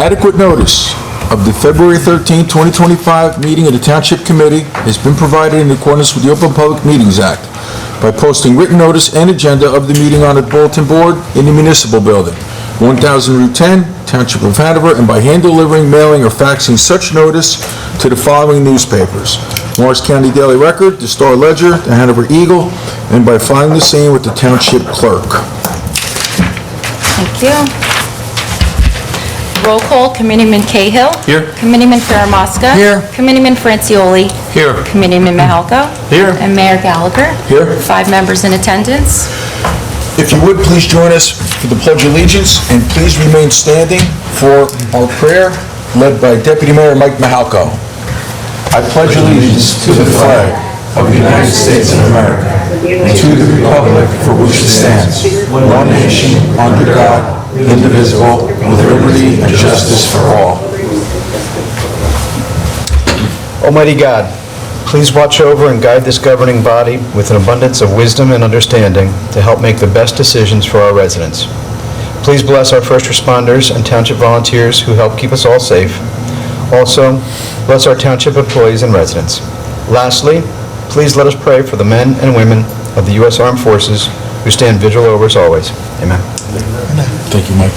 Adequate notice of the February 13, 2025 meeting of the Township Committee has been provided in accordance with the Open Public Meetings Act by posting written notice and agenda of the meeting on the bulletin board in the municipal building, 1000 Route 10, Township of Hanover, and by hand delivering, mailing, or faxing such notice to the following newspapers: Morris County Daily Record, the Star Ledger, the Hanover Eagle, and by filing the same with the Township Clerk. Thank you. Roll call, Committeeman Cahill. Here. Committeeman Faramasca. Here. Committeeman Francioli. Here. Committeeman Mahalko. Here. And Mayor Gallagher. Here. 5 members in attendance. If you would, please join us for the Pledge of Allegiance, and please remain standing for our prayer, led by Deputy Mayor Mike Mahalko. I pledge allegiance to the flag of the United States of America and to the republic for which it stands, one nation, under God, indivisible, with liberty and justice for all. Almighty God, please watch over and guide this governing body with an abundance of wisdom and understanding to help make the best decisions for our residents. Please bless our first responders and township volunteers who help keep us all safe. Also, bless our township employees and residents. Lastly, please let us pray for the men and women of the U.S. Armed Forces who stand vigil over us always. Amen. Thank you, Mike.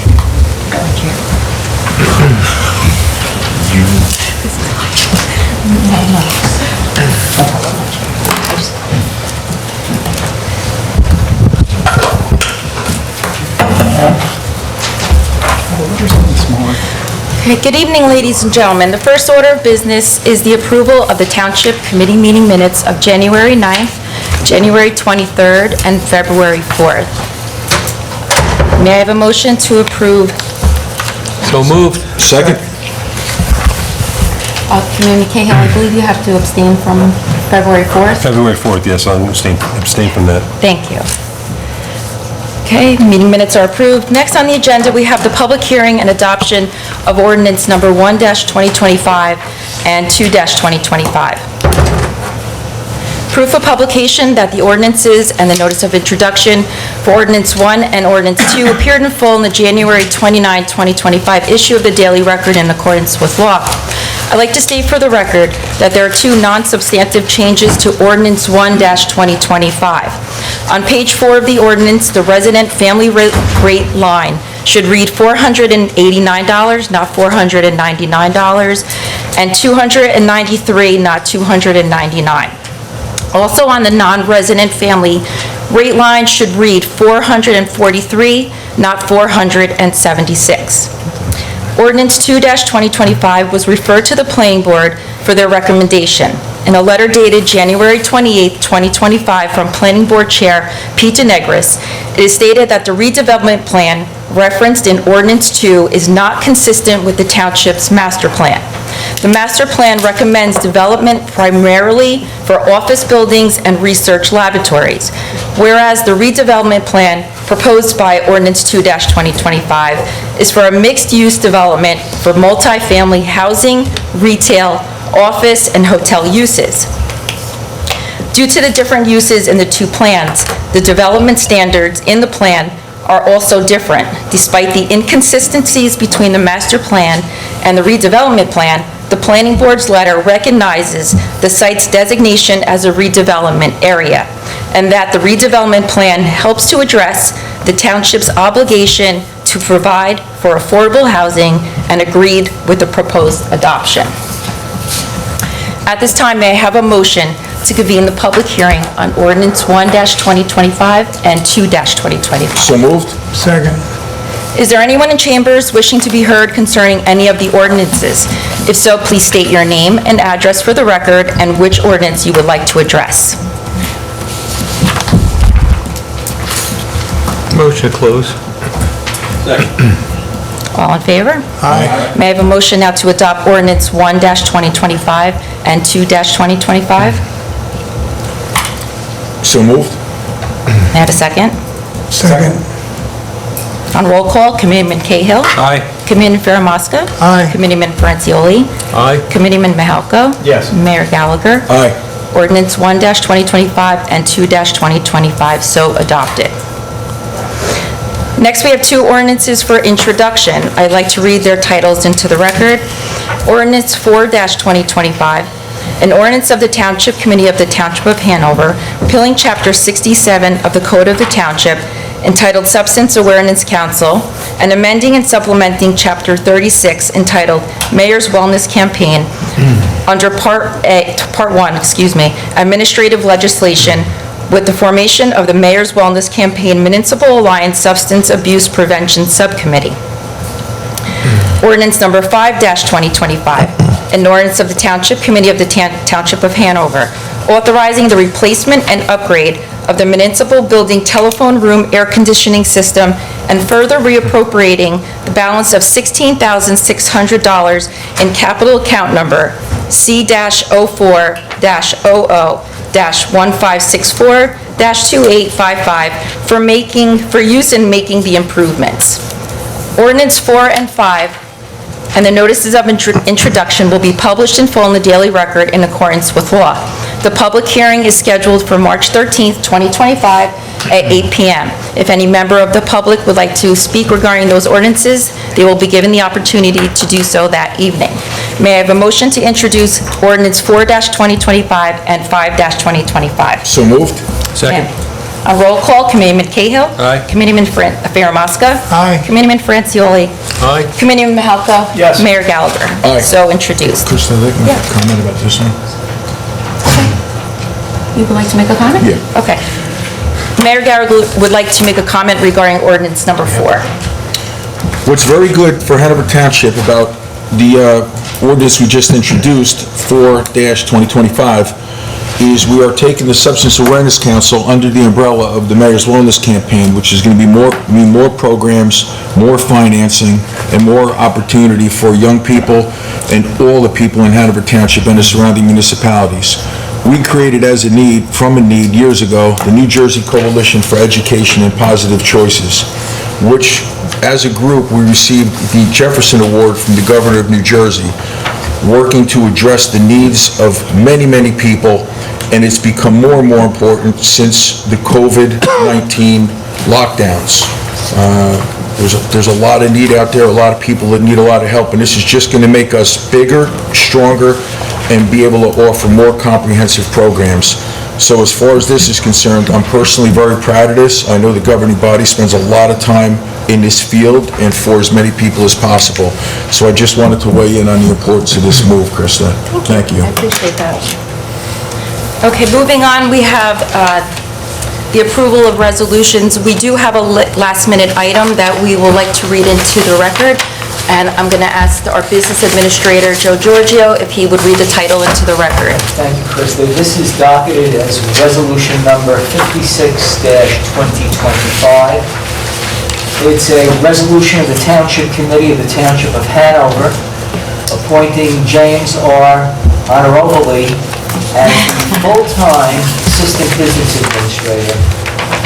Okay, good evening, ladies and gentlemen. The first order of business is the approval of the Township Committee meeting minutes of January 9th, January 23rd, and February 4th. May I have a motion to approve? So moved. Second? Committeeman Cahill, I believe you have to abstain from February 4th. February 4th, yes, I'll abstain from that. Thank you. Okay, meeting minutes are approved. Next on the agenda, we have the public hearing and adoption of ordinance number 1-2025 and 2-2025. Proof of publication that the ordinances and the notice of introduction for ordinance 1 and ordinance 2 appeared in full in the January 29, 2025 issue of the Daily Record in accordance with law. I'd like to state for the record that there are 2 non-substantive changes to ordinance 1-2025. On page 4 of the ordinance, the resident family rate line should read $489, not $499, and $293, not $299. Also on the non-resident family rate line should read $443, not $476. Ordinance 2-2025 was referred to the Planning Board for their recommendation. In a letter dated January 28, 2025 from Planning Board Chair Pete DeNegris, it is stated that the redevelopment plan referenced in Ordinance 2 is not consistent with the Township's master plan. The master plan recommends development primarily for office buildings and research laboratories, whereas the redevelopment plan proposed by Ordinance 2-2025 is for a mixed-use development for multifamily housing, retail, office, and hotel uses. Due to the different uses in the 2 plans, the development standards in the plan are also different. Despite the inconsistencies between the master plan and the redevelopment plan, the Planning Board's letter recognizes the site's designation as a redevelopment area, and that the redevelopment plan helps to address the Township's obligation to provide for affordable housing and agreed with the proposed adoption. At this time, may I have a motion to convene the public hearing on ordinance 1-2025 and 2-2025? So moved. Second. Is there anyone in chambers wishing to be heard concerning any of the ordinances? If so, please state your name and address for the record and which ordinance you would like to address. Motion to close. All in favor? Aye. May I have a motion now to adopt ordinance 1-2025 and 2-2025? So moved. May I have a second? Second. On roll call, Committeeman Cahill. Aye. Committeeman Faramasca. Aye. Committeeman Francioli. Aye. Committeeman Mahalko. Yes. Mayor Gallagher. Aye. Ordinance 1-2025 and 2-2025 so adopted. Next, we have two ordinances for introduction. I'd like to read their titles into the record. Ordinance 4-2025, an ordinance of the Township Committee of the Township of Hanover, repealing Chapter 67 of the Code of the Township, entitled Substance Awareness Council, and amending and supplementing Chapter 36, entitled Mayor's Wellness Campaign, under Part 1, Administrative Legislation, with the formation of the Mayor's Wellness Campaign Municipal Alliance Substance Abuse Prevention Subcommittee. Ordinance number 5-2025, an ordinance of the Township Committee of the Township of Hanover, authorizing the replacement and upgrade of the municipal building telephone room air conditioning system and further reappropriating the balance of $16,600 in capital account number C-04-00-1564-2855 for use in making the improvements. Ordinance 4 and 5 and the notices of introduction will be published in full in the Daily Record in accordance with law. The public hearing is scheduled for March 13th, 2025 at 8 p.m. If any member of the public would like to speak regarding those ordinances, they will be given the opportunity to do so that evening. May I have a motion to introduce ordinance 4-2025 and 5-2025? So moved. Second. On roll call, Committeeman Cahill. Aye. Committeeman Faramaska. Aye. Committeeman Francioli. Aye. Committeeman Mahalka. Yes. Mayor Gallagher. Aye. So introduced. Chris, I'd like to make a comment about this one. You would like to make a comment? Yeah. Okay. Mayor Gallagher would like to make a comment regarding ordinance number 4. What's very good for Hanover Township about the ordinance we just introduced, 4-2025, is we are taking the Substance Awareness Council under the umbrella of the Mayor's Wellness Campaign, which is going to be more programs, more financing, and more opportunity for young people and all the people in Hanover Township and the surrounding municipalities. We created from a need years ago, the New Jersey Coalition for Education and Positive Choices, which, as a group, we received the Jefferson Award from the Governor of New Jersey, working to address the needs of many, many people, and it's become more and more important since the COVID-19 lockdowns. There's a lot of need out there, a lot of people that need a lot of help, and this is just going to make us bigger, stronger, and be able to offer more comprehensive programs. So as far as this is concerned, I'm personally very proud of this. I know the governing body spends a lot of time in this field and for as many people as possible. So I just wanted to weigh in on the importance of this move, Krista. Thank you. I appreciate that. Okay, moving on, we have the approval of resolutions. We do have a last-minute item that we would like to read into the record, and I'm going to ask our business administrator, Joe Giorgio, if he would read the title into the record. Thank you, Krista. This is docketed as resolution number 56-2025. It's a resolution of the Township Committee of the Township of Hanover appointing James R. Honorably as the full-time Assistant Business Administrator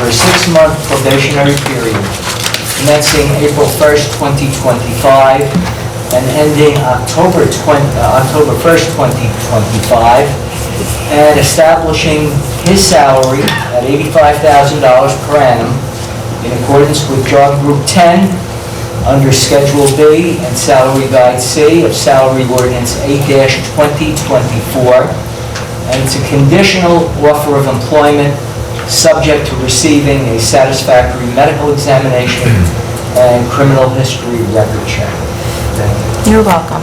for a 6-month probationary period commencing April 1st, 2025 and ending October 1st, 2025, and establishing his salary at $85,000 per annum in accordance with Job Group 10 under Schedule B and Salary Guide C of Salary Ordinance 8-2024, and it's a conditional offer of employment subject to receiving a satisfactory medical examination and criminal history record check. Thank you. You're welcome.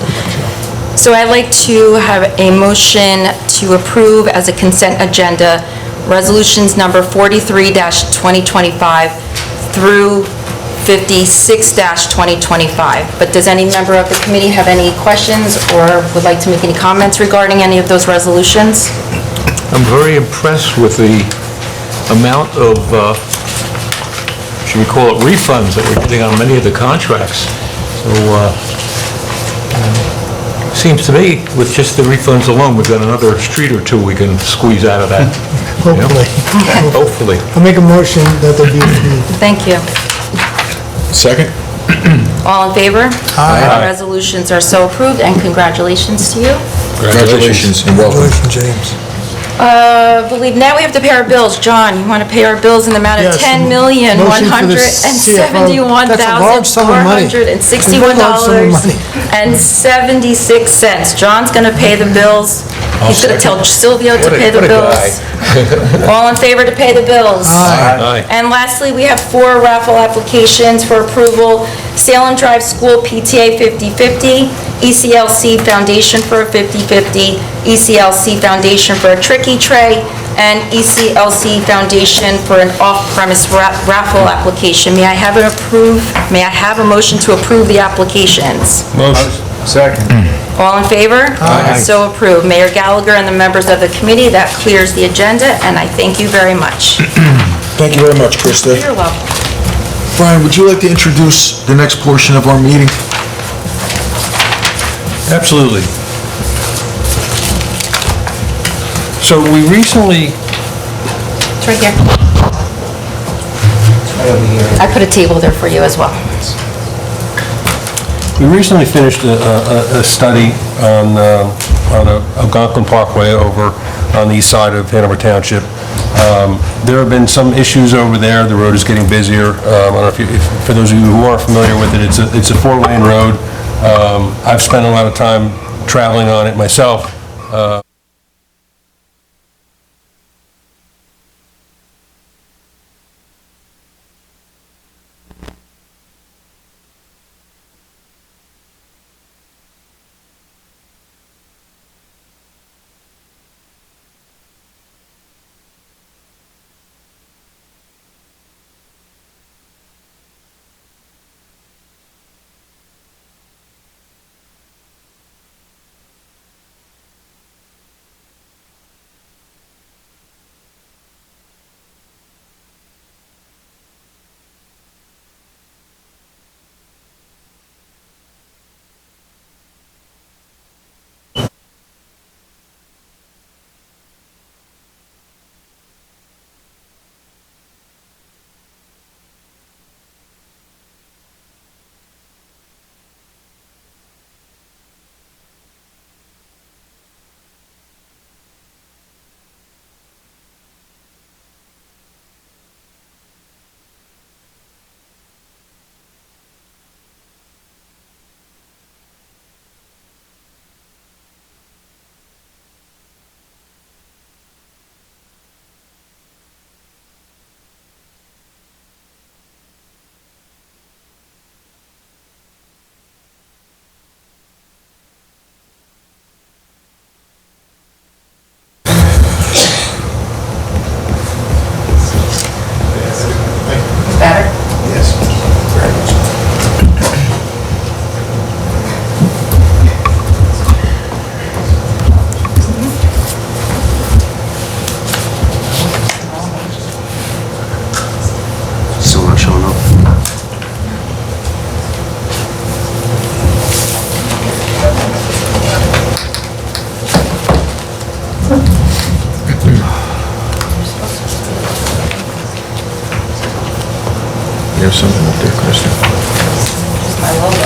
So I'd like to have a motion to approve as a consent agenda resolutions number 43-2025 through 56-2025. But does any member of the committee have any questions or would like to make any comments regarding any of those resolutions? I'm very impressed with the amount of, should we call it refunds that we're getting on many of the contracts. So, seems to me, with just the refunds alone, we've got another street or two we can squeeze out of that. you know? Hopefully. Hopefully. I'll make a motion that there be approved. Thank you. Second? All in favor? Aye. The resolutions are so approved, and congratulations to you. Congratulations and welcome. Congratulations, James. I believe now we have to pay our bills. John, you want to pay our bills in the amount of Yes, That's a large sum of money. $171,461.76. John's going to pay the bills. He's going to tell Silvio to pay the bills. All in favor to pay the bills? Aye. And lastly, we have 4 raffle applications for approval. Salem Drive School PTA 50/50, ECLC Foundation for a 50/50, ECLC Foundation for a Tricky Tray, and ECLC Foundation for an off-premise raffle application. May I have a motion to approve the applications? Motion. Second. All in favor? Aye. So approved. Mayor Gallagher and the members of the committee, that clears the agenda, and I thank you very much. Thank you very much, Krista. You're welcome. Brian, would you like to introduce the next portion of our meeting? Absolutely. So we recently, It's right here. Right over here. I put a table there for you as well. finished a study on Algonquin Parkway over on the east side of Hanover Township. There have been some issues over there. The road is getting busier. I don't know if for those of you who aren't familiar with it, it's a 4-lane road. I've spent a lot of time traveling on it myself. Better? Still not showing up. You have something up there, Krista? My logo.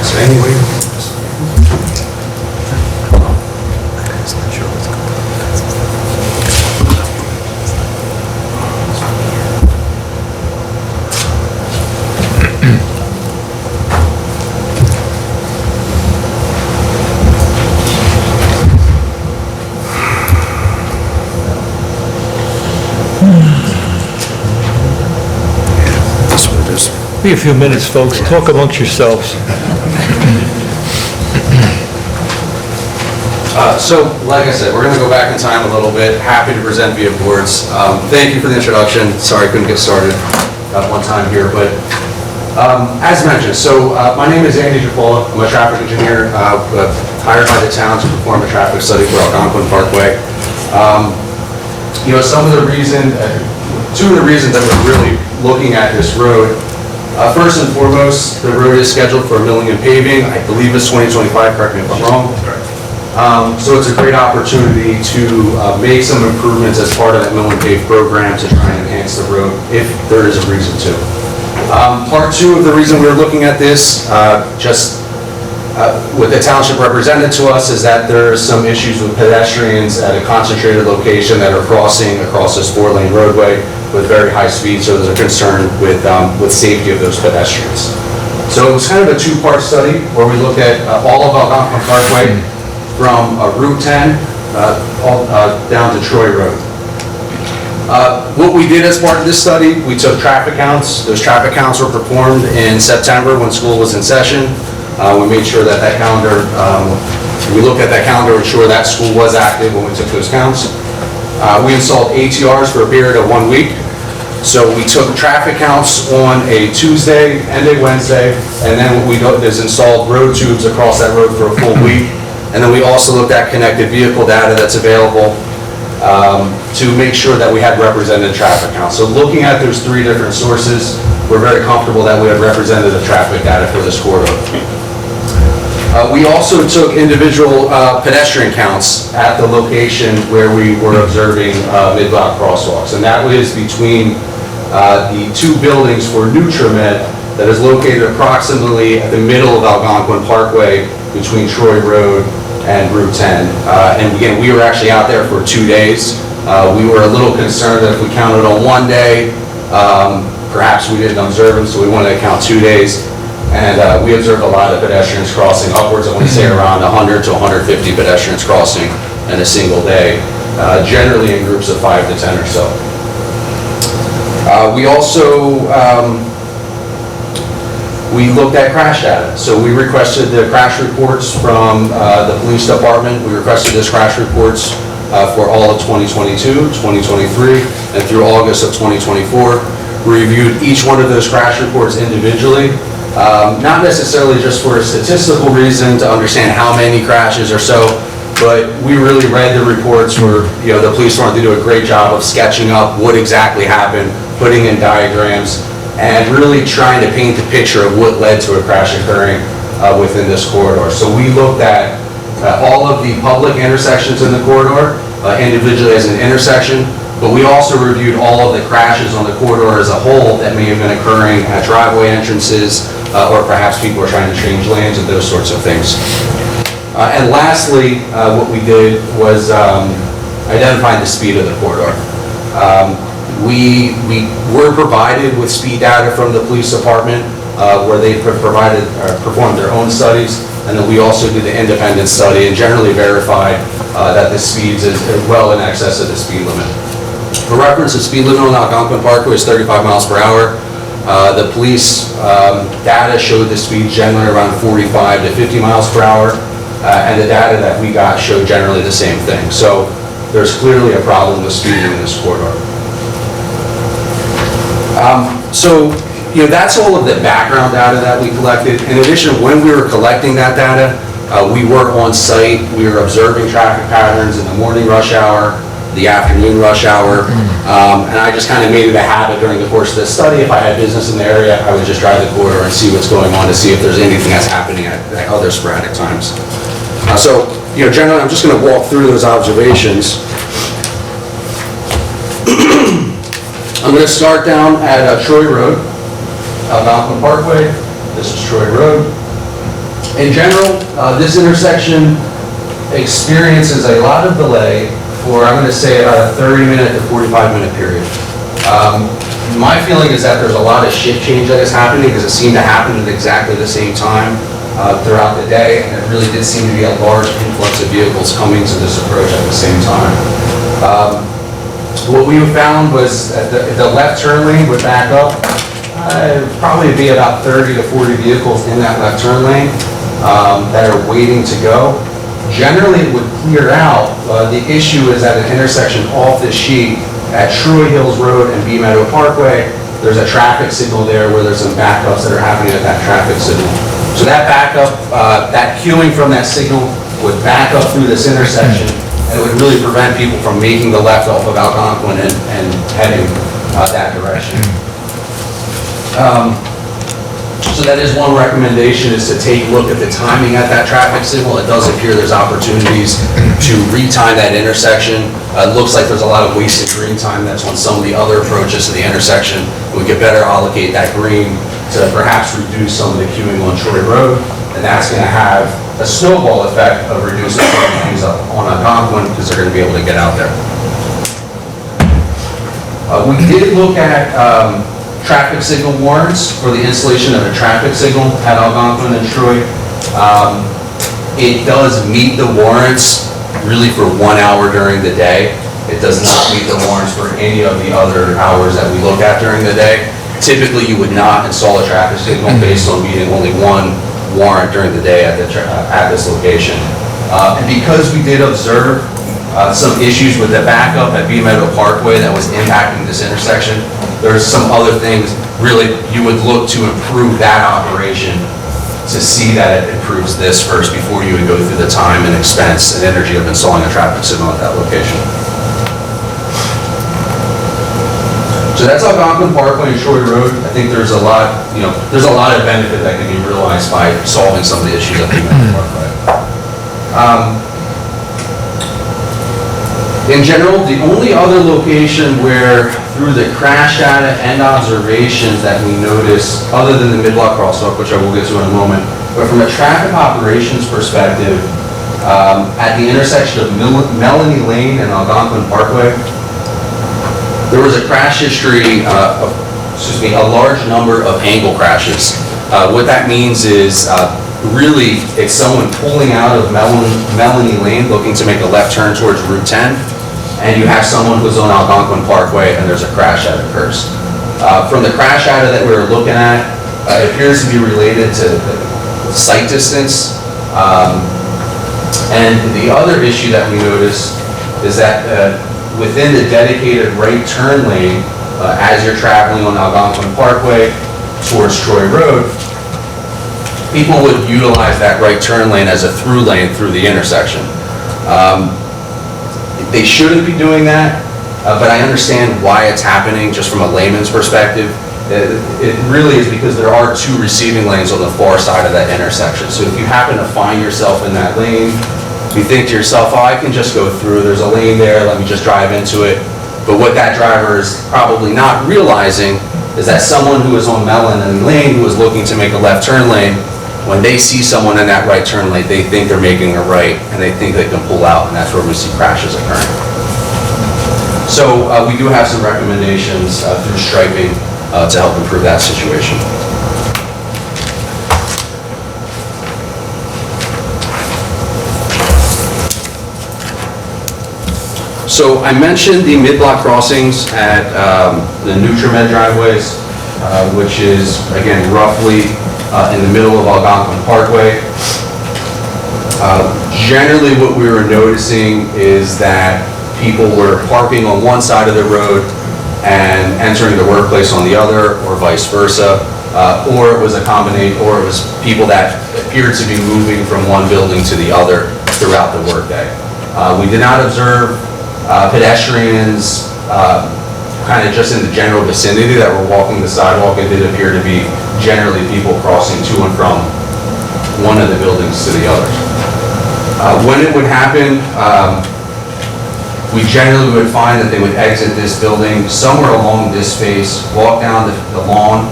So anyway. Be a few minutes, folks. Talk amongst yourselves. So, like I said, we're going to go back in time a little bit. Happy to present via boards. Thank you for the introduction. Sorry I couldn't get started at one time here, but as mentioned, so my name is Andy Giacola. I'm a traffic engineer hired by the town to perform a traffic study for Algonquin Parkway. You know, two of the reasons that we're really looking at this road, first and foremost, the road is scheduled for milling and paving. I believe it's 2025, correct me if I'm wrong. So it's a great opportunity to make some improvements as part of that mill and pave program to try and enhance the road if there is a reason to. Part two of the reason we're looking at this, what the township represented to us is that there are some issues with pedestrians at a concentrated location that are crossing across this 4-lane roadway with very high speed, so there's a concern with safety of those pedestrians. So it was kind of a two-part study where we looked at all of Algonquin Parkway from Route 10 down to Troy Road. What we did as part of this study, we took traffic counts. Those traffic counts were performed in September when school was in session. We made sure that calendar, we looked at that calendar to ensure that school was active when we took those counts. We installed ATRs for a period of 1 week. So we took traffic counts on a Tuesday and a Wednesday, and then what we did is installed road tubes across that road for a full week. And then we also looked at connected vehicle data that's available to make sure that we had representative traffic counts. So looking at those three different sources, we're very comfortable that we have representative traffic data for this corridor. We also took individual pedestrian counts at the location where we were observing mid-block crosswalks. And that was between the two buildings for Nutramed that is located approximately at the middle of Algonquin Parkway between Troy Road and Route 10. And again, we were actually out there for 2 days. We were a little concerned that if we counted on one day, perhaps we didn't observe them, so we wanted to count 2 days. And we observed a lot of pedestrians crossing, upwards, I want to say around 100 to 150 pedestrians crossing in a single day, generally in groups of 5 to 10 or so. We also we looked at crash data. So we requested the crash reports from the police department. We requested those crash reports for all of 2022, 2023, and through August of 2024. We reviewed each one of those crash reports individually, not necessarily just for a statistical reason to understand how many crashes or so, but we really read the reports where, you know, the police wanted to do a great job of sketching up what exactly happened, putting in diagrams, and really trying to paint the picture of what led to a crash occurring within this corridor. So we looked at all of the public intersections in the corridor, individually as an intersection, but we also reviewed all of the crashes on the corridor as a whole that may have been occurring at driveway entrances, or perhaps people are trying to change lanes and those sorts of things. And lastly, what we did was identify the speed of the corridor. We were provided with speed data from the police department where they performed their own studies, and then we also did the independent study and generally verified that the speeds is well in excess of the speed limit. For reference, the speed limit on Algonquin Parkway is 35 miles per hour. The police data showed the speed generally around 45 to 50 miles per hour, and the data that we got showed generally the same thing. So there's clearly a problem with speeding in this corridor. So, you know, that's all of the background data that we collected. In addition, when we were collecting that data, we were on site. We were observing traffic patterns in the morning rush hour, the afternoon rush hour, and I just kind of made it a habit during the course of this study. If I had business in the area, I would just drive the corridor and see what's going on to see if there's anything that's happening at other sporadic times. So, you know, generally, I'm just going to walk through those observations. I'm going to start down at Troy Road, Algonquin Parkway. This is Troy Road. In general, this intersection experiences a lot of delay for, I'm going to say, about a 30-minute to 45-minute period. My feeling is that there's a lot of shift change that is happening because it seemed to happen at exactly the same time throughout the day, and it really did seem to be a large influx of vehicles coming to this approach at the same time. What we found was that the left turn lane would back up probably be about 30 to 40 vehicles in that left turn lane that are waiting to go. Generally, it would clear out. The issue is at an intersection off this sheet at Troy Hills Road and Bee Meadow Parkway, there's a traffic signal there where there's some backups that are happening at that traffic signal. So that backup, that queuing from that signal would back up through this intersection, and it would really prevent people from making the left off of Algonquin and heading that direction. So that is one recommendation, is to take a look at the timing at that traffic signal. It does appear there's opportunities to retime that intersection. It looks like there's a lot of wasted green time that's on some of the other approaches to the intersection. We could better allocate that green to perhaps reduce some of the queuing on Troy Road, and that's going to have a snowball effect of reducing some of the queues up on Algonquin, because they're going to be able to get out there. We did look at traffic signal warrants for the installation of a traffic signal at Algonquin and Troy. It does meet the warrants really for 1 hour during the day. It does not meet the warrants for any of the other hours that we look at during the day. Typically, you would not install a traffic signal based on meeting only one warrant during the day at this location. And because we did observe some issues with the backup at Bee Meadow Parkway that was impacting this intersection, there's some other things, really, you would look to improve that operation to see that it improves this first before you would go through the time and expense and energy of installing a traffic signal at that location. So that's Algonquin Parkway and Troy Road. I think there's a lot, there's a lot of benefit that can be realized by solving some of the issues at Bee Meadow Parkway. In general, the only other location where, through the crash data and observations that we noticed, other than the mid-block crosswalk, which I will get to in a moment, but from a traffic operations perspective, at the intersection of Melanie Lane and Algonquin Parkway, there was a crash history, a large number of angle crashes. What that means is, really, it's someone pulling out of Melanie Lane looking to make a left turn towards Route 10, and you have someone who's on Algonquin Parkway and there's a crash that occurs. From the crash data that we were looking at, it appears to be related to sight distance. And the other issue that we noticed is that within the dedicated right turn lane, as you're traveling on Algonquin Parkway towards Troy Road, people would utilize that right turn lane as a through lane through the intersection. They shouldn't be doing that, but I understand why it's happening just from a layman's perspective. It really is because there are two receiving lanes on the far side of that intersection. So if you happen to find yourself in that lane, you think to yourself, oh, I can just go through, there's a lane there, let me just drive into it. But what that driver is probably not realizing is that someone who is on Melanie Lane who is looking to make a left turn lane, when they see someone in that right turn lane, they think they're making a right, and they think they can pull out, and that's where we see crashes occurring. So we do have some recommendations through striping to help improve that situation. So I mentioned the mid-block crossings at the Nutramed driveways, which is, again, roughly in the middle of Algonquin Parkway. Generally, what we were noticing is that people were parking on one side of the road and entering the workplace on the other, or vice versa, or it was a combination, or it was people that appeared to be moving from one building to the other throughout the workday. We did not observe pedestrians kind of just in the general vicinity that were walking the sidewalk. It did appear to be generally people crossing to and from one of the buildings to the other. When it would happen, we generally would find that they would exit this building somewhere along this space, walk down the lawn,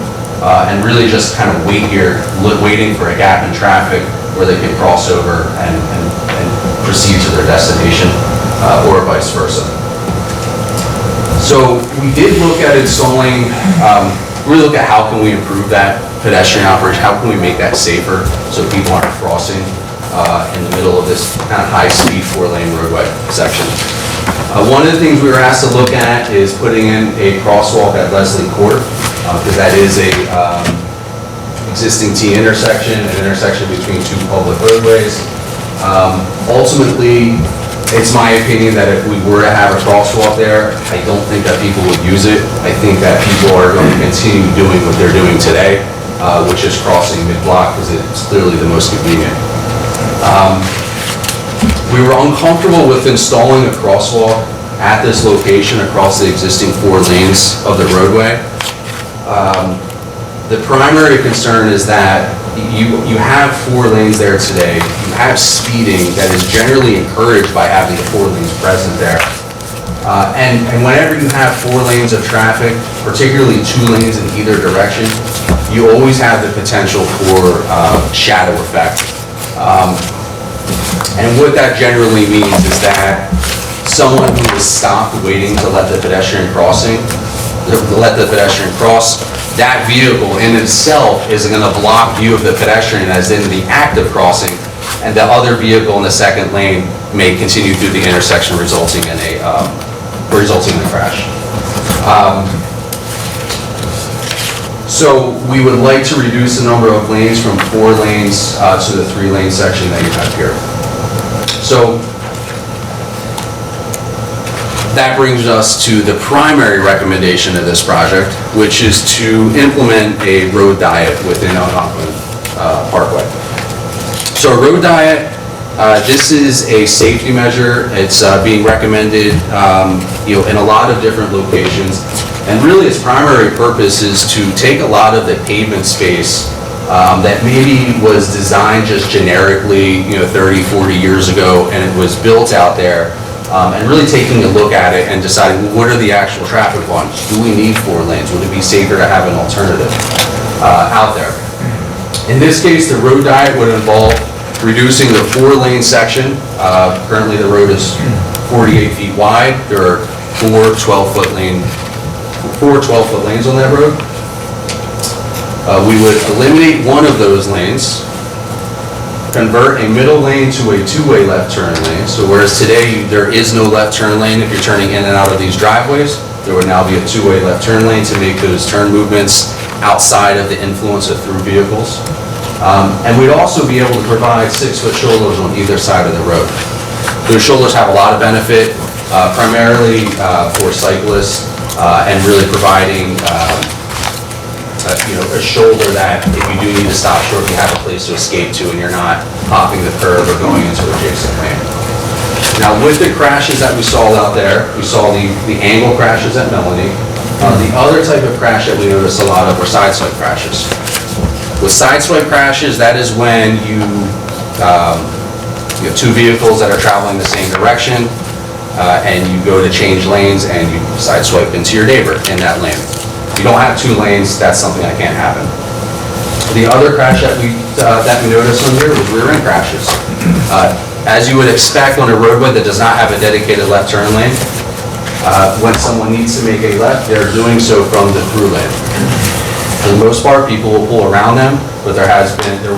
and really just kind of wait here, waiting for a gap in traffic where they could cross over and proceed to their destination, or vice versa. So we did look at installing, we look at how can we improve that pedestrian operation, how can we make that safer so people aren't crossing in the middle of this kind of high-speed four-lane roadway section. One of the things we were asked to look at is putting in a crosswalk at Leslie Court. because that is a existing T intersection, an intersection between two public roadways. Ultimately, it's my opinion that if we were to have a crosswalk there, I don't think that people would use it. I think that people are going to continue doing what they're doing today, which is crossing mid-block because it's clearly the most convenient. We were uncomfortable with installing a crosswalk at this location across the existing 4 lanes of the roadway. The primary concern is that you have 4 lanes there today. You have speeding that is generally encouraged by having the 4 lanes present there. And whenever you have 4 lanes of traffic, particularly 2 lanes in either direction, you always have the potential for shadow effect. And what that generally means is that someone who is stopped waiting to let the pedestrian cross, that vehicle in itself is going to block view of the pedestrian as in the act of crossing, and the other vehicle in the second lane may continue through the intersection, resulting in a crash. So we would like to reduce the number of lanes from 4 lanes to the 3-lane section that you have here. So that brings us to the primary recommendation of this project, which is to implement a road diet within Algonquin Parkway. So a road diet, this is a safety measure. It's being recommended in a lot of different locations. And really its primary purpose is to take a lot of the pavement space that maybe was designed just generically 30, 40 years ago, and it was built out there. And really taking a look at it and deciding, well, what are the actual traffic ones? Do we need 4 lanes? Would it be safer to have an alternative out there? In this case, the road diet would involve reducing the 4-lane section. Currently, the road is 48 feet wide. There are 4 12-foot lanes on that road. We would eliminate one of those lanes, convert a middle lane to a 2-way left turn lane. So whereas today there is no left turn lane if you're turning in and out of these driveways, there would now be a 2-way left turn lane to make those turn movements outside of the influence of through vehicles. And we'd also be able to provide 6-foot shoulders on either side of the road. Those shoulders have a lot of benefit, primarily for cyclists, and really providing a shoulder that if you do need to stop short, you have a place to escape to and you're not hopping the curb or going into adjacent lane. Now with the crashes that we saw out there, we saw the angle crashes at Melanie. The other type of crash that we noticed a lot of were sideswipe crashes. With sideswipe crashes, that is when you have 2 vehicles that are traveling the same direction and you go to change lanes and you sideswipe into your neighbor in that lane. If you don't have 2 lanes, that's something that can't happen. The other crash that we noticed on here was rear end crashes. As you would expect on a roadway that does not have a dedicated left turn lane, when someone needs to make a left, they're doing so from the through lane. For the most part, people will pull around them, but there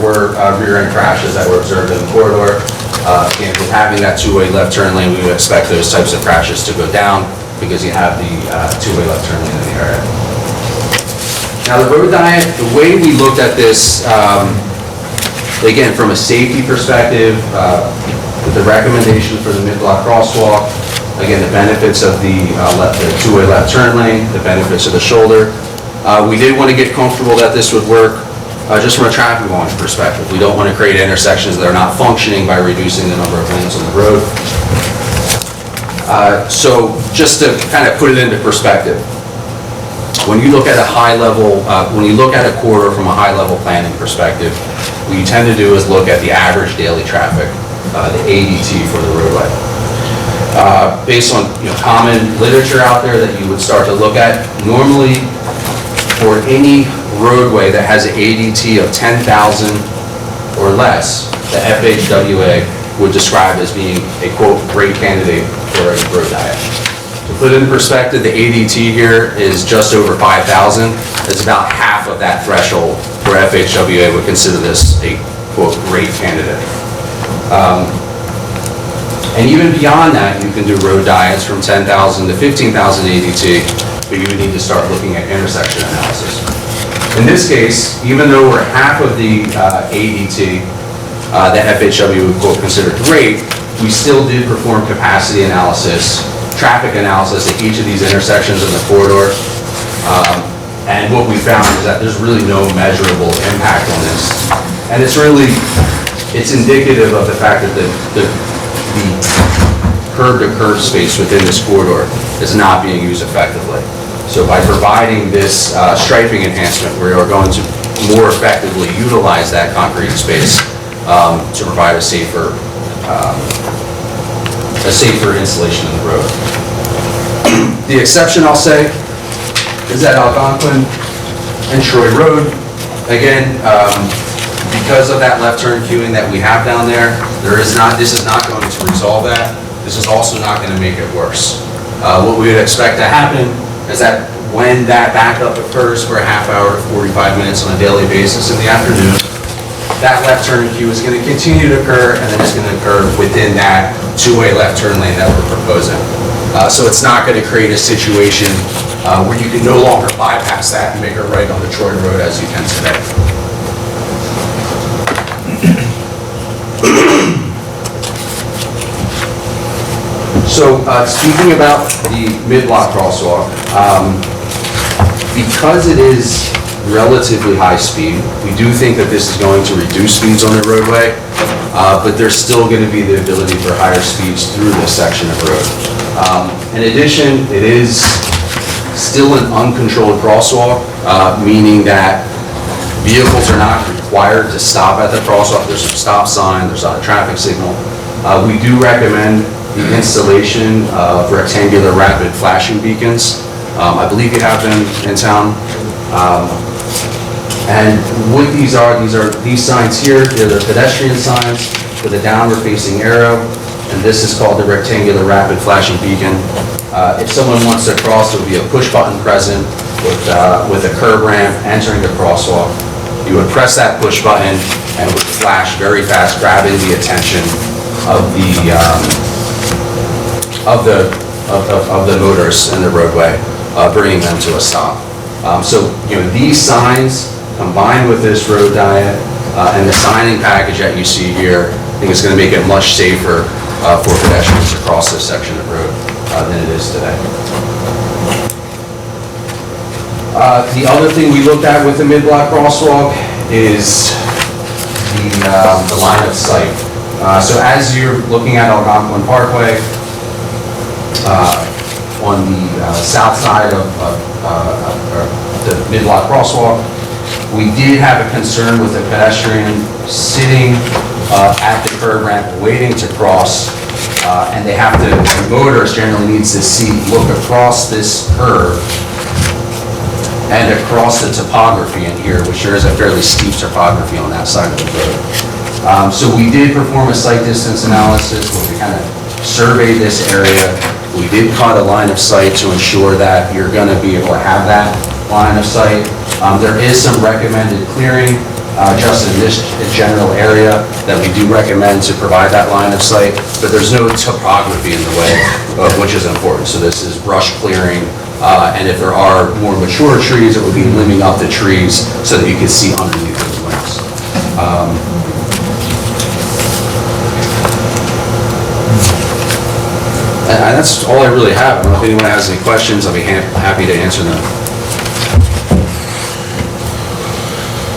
were rear end crashes that were observed in the corridor. And with having that 2-way left turn lane, we would expect those types of crashes to go down because you have the 2-way left turn lane in the area. Now the road diet, the way we looked at this, again, from a safety perspective, with the recommendation for the mid-block crosswalk, again, the benefits of the 2-way left turn lane, the benefits of the shoulder. We did want to get comfortable that this would work just from a traffic volume perspective. We don't want to create intersections that are not functioning by reducing the number of lanes on the road. So just to kind of put it into perspective, when you look at a corridor from a high-level planning perspective, what you tend to do is look at the average daily traffic, the ADT for the roadway. Based on common literature out there that you would start to look at, normally for any roadway that has an ADT of 10,000 or less, the FHWA would describe as being a, quote, great candidate for a road diet. To put it in perspective, the ADT here is just over 5,000. It's about half of that threshold where FHWA would consider this a, quote, great candidate. And even beyond that, you can do road diets from 10,000 to 15,000 ADT. but you would need to start looking at intersection analysis. In this case, even though we're half of the ADT that FHW would quote consider great, we still did perform capacity analysis, traffic analysis at each of these intersections in the corridor. And what we found is that there's really no measurable impact on this. And it's indicative of the fact that the curb-to-curb space within this corridor is not being used effectively. So by providing this striping enhancement, we are going to more effectively utilize that concrete space to provide a safer installation of the road. The exception, I'll say, is at Algonquin and Troy Road. Again, because of that left turn queuing that we have down there, this is not going to resolve that. This is also not going to make it worse. What we would expect to happen is that when that backup occurs for a half hour to 45 minutes on a daily basis in the afternoon, that left turn queue is going to continue to occur, and then it's going to occur within that two-way left turn lane that we're proposing. So it's not going to create a situation where you can no longer bypass that and make a right on the Troy Road as you can today. So speaking about the mid-block crosswalk, because it is relatively high speed, we do think that this is going to reduce speeds on the roadway, but there's still going to be the ability for higher speeds through this section of road. In addition, it is still an uncontrolled crosswalk, meaning that vehicles are not required to stop at the crosswalk. There's a stop sign, there's not a traffic signal. We do recommend the installation of rectangular rapid flashing beacons. I believe you have them in town. And what these signs here, they're the pedestrian signs with a downward facing arrow, and this is called the rectangular rapid flashing beacon. If someone wants to cross, there would be a push button present with a curb ramp entering the crosswalk. You would press that push button and it would flash very fast, grabbing the attention of the motorists in the roadway, bringing them to a stop. So, these signs combined with this road diet and the signing package that you see here, I think it's going to make it much safer for pedestrians to cross this section of road than it is today. The other thing we looked at with the mid-block crosswalk is the line of sight. So as you're looking at Algonquin Parkway, on the south side of the mid-block crosswalk, we did have a concern with a pedestrian sitting at the curb ramp waiting to cross, and the motorist generally needs to look across this curb and across the topography in here, which there is a fairly steep topography on that side of the road. So we did perform a site distance analysis where we kind of surveyed this area. We did cut a line of sight to ensure that you're going to be able to have that line of sight. There is some recommended clearing just in this general area that we do recommend to provide that line of sight, but there's no topography in the way, which is important. So this is brush clearing, and if there are more mature trees, it would be limbing up the trees so that you can see underneath those limbs. And that's all I really have. I don't know if anyone has any questions. I'll be happy to answer them.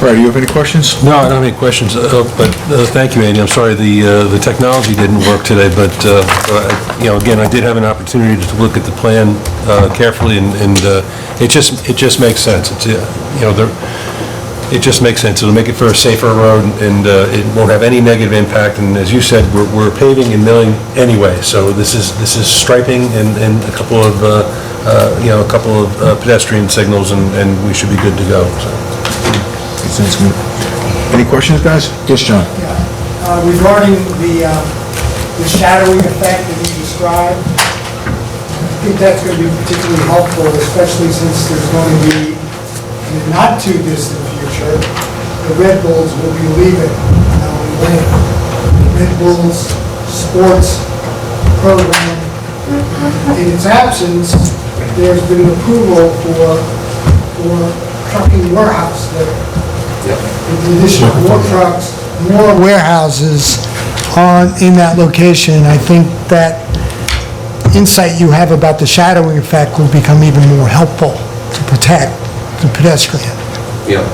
All right, do you have any questions? No, I don't have any questions, but thank you, Andy. I'm sorry the technology didn't work today, but again, I did have an opportunity to look at the plan carefully, and it just makes sense. It's it just makes sense. It'll make it for a safer road, and it won't have any negative impact. And as you said, we're paving and milling anyway, so this is striping and a couple of pedestrian signals, and we should be good to go. So. Sounds good. Any questions, guys? Yes, John. Yeah. Regarding the shadowing effect that you described, I think that's going to be particularly helpful, especially since there's going to be, in the not too distant future, the Red Bulls will be leaving Maui Lane. The Red Bulls sports program, in its absence, there's been approval for trucking warehouse there. Yep. With the addition of more trucks, more warehouses in that location. I think that insight you have about the shadowing effect will become even more helpful to protect the pedestrian. Yeah.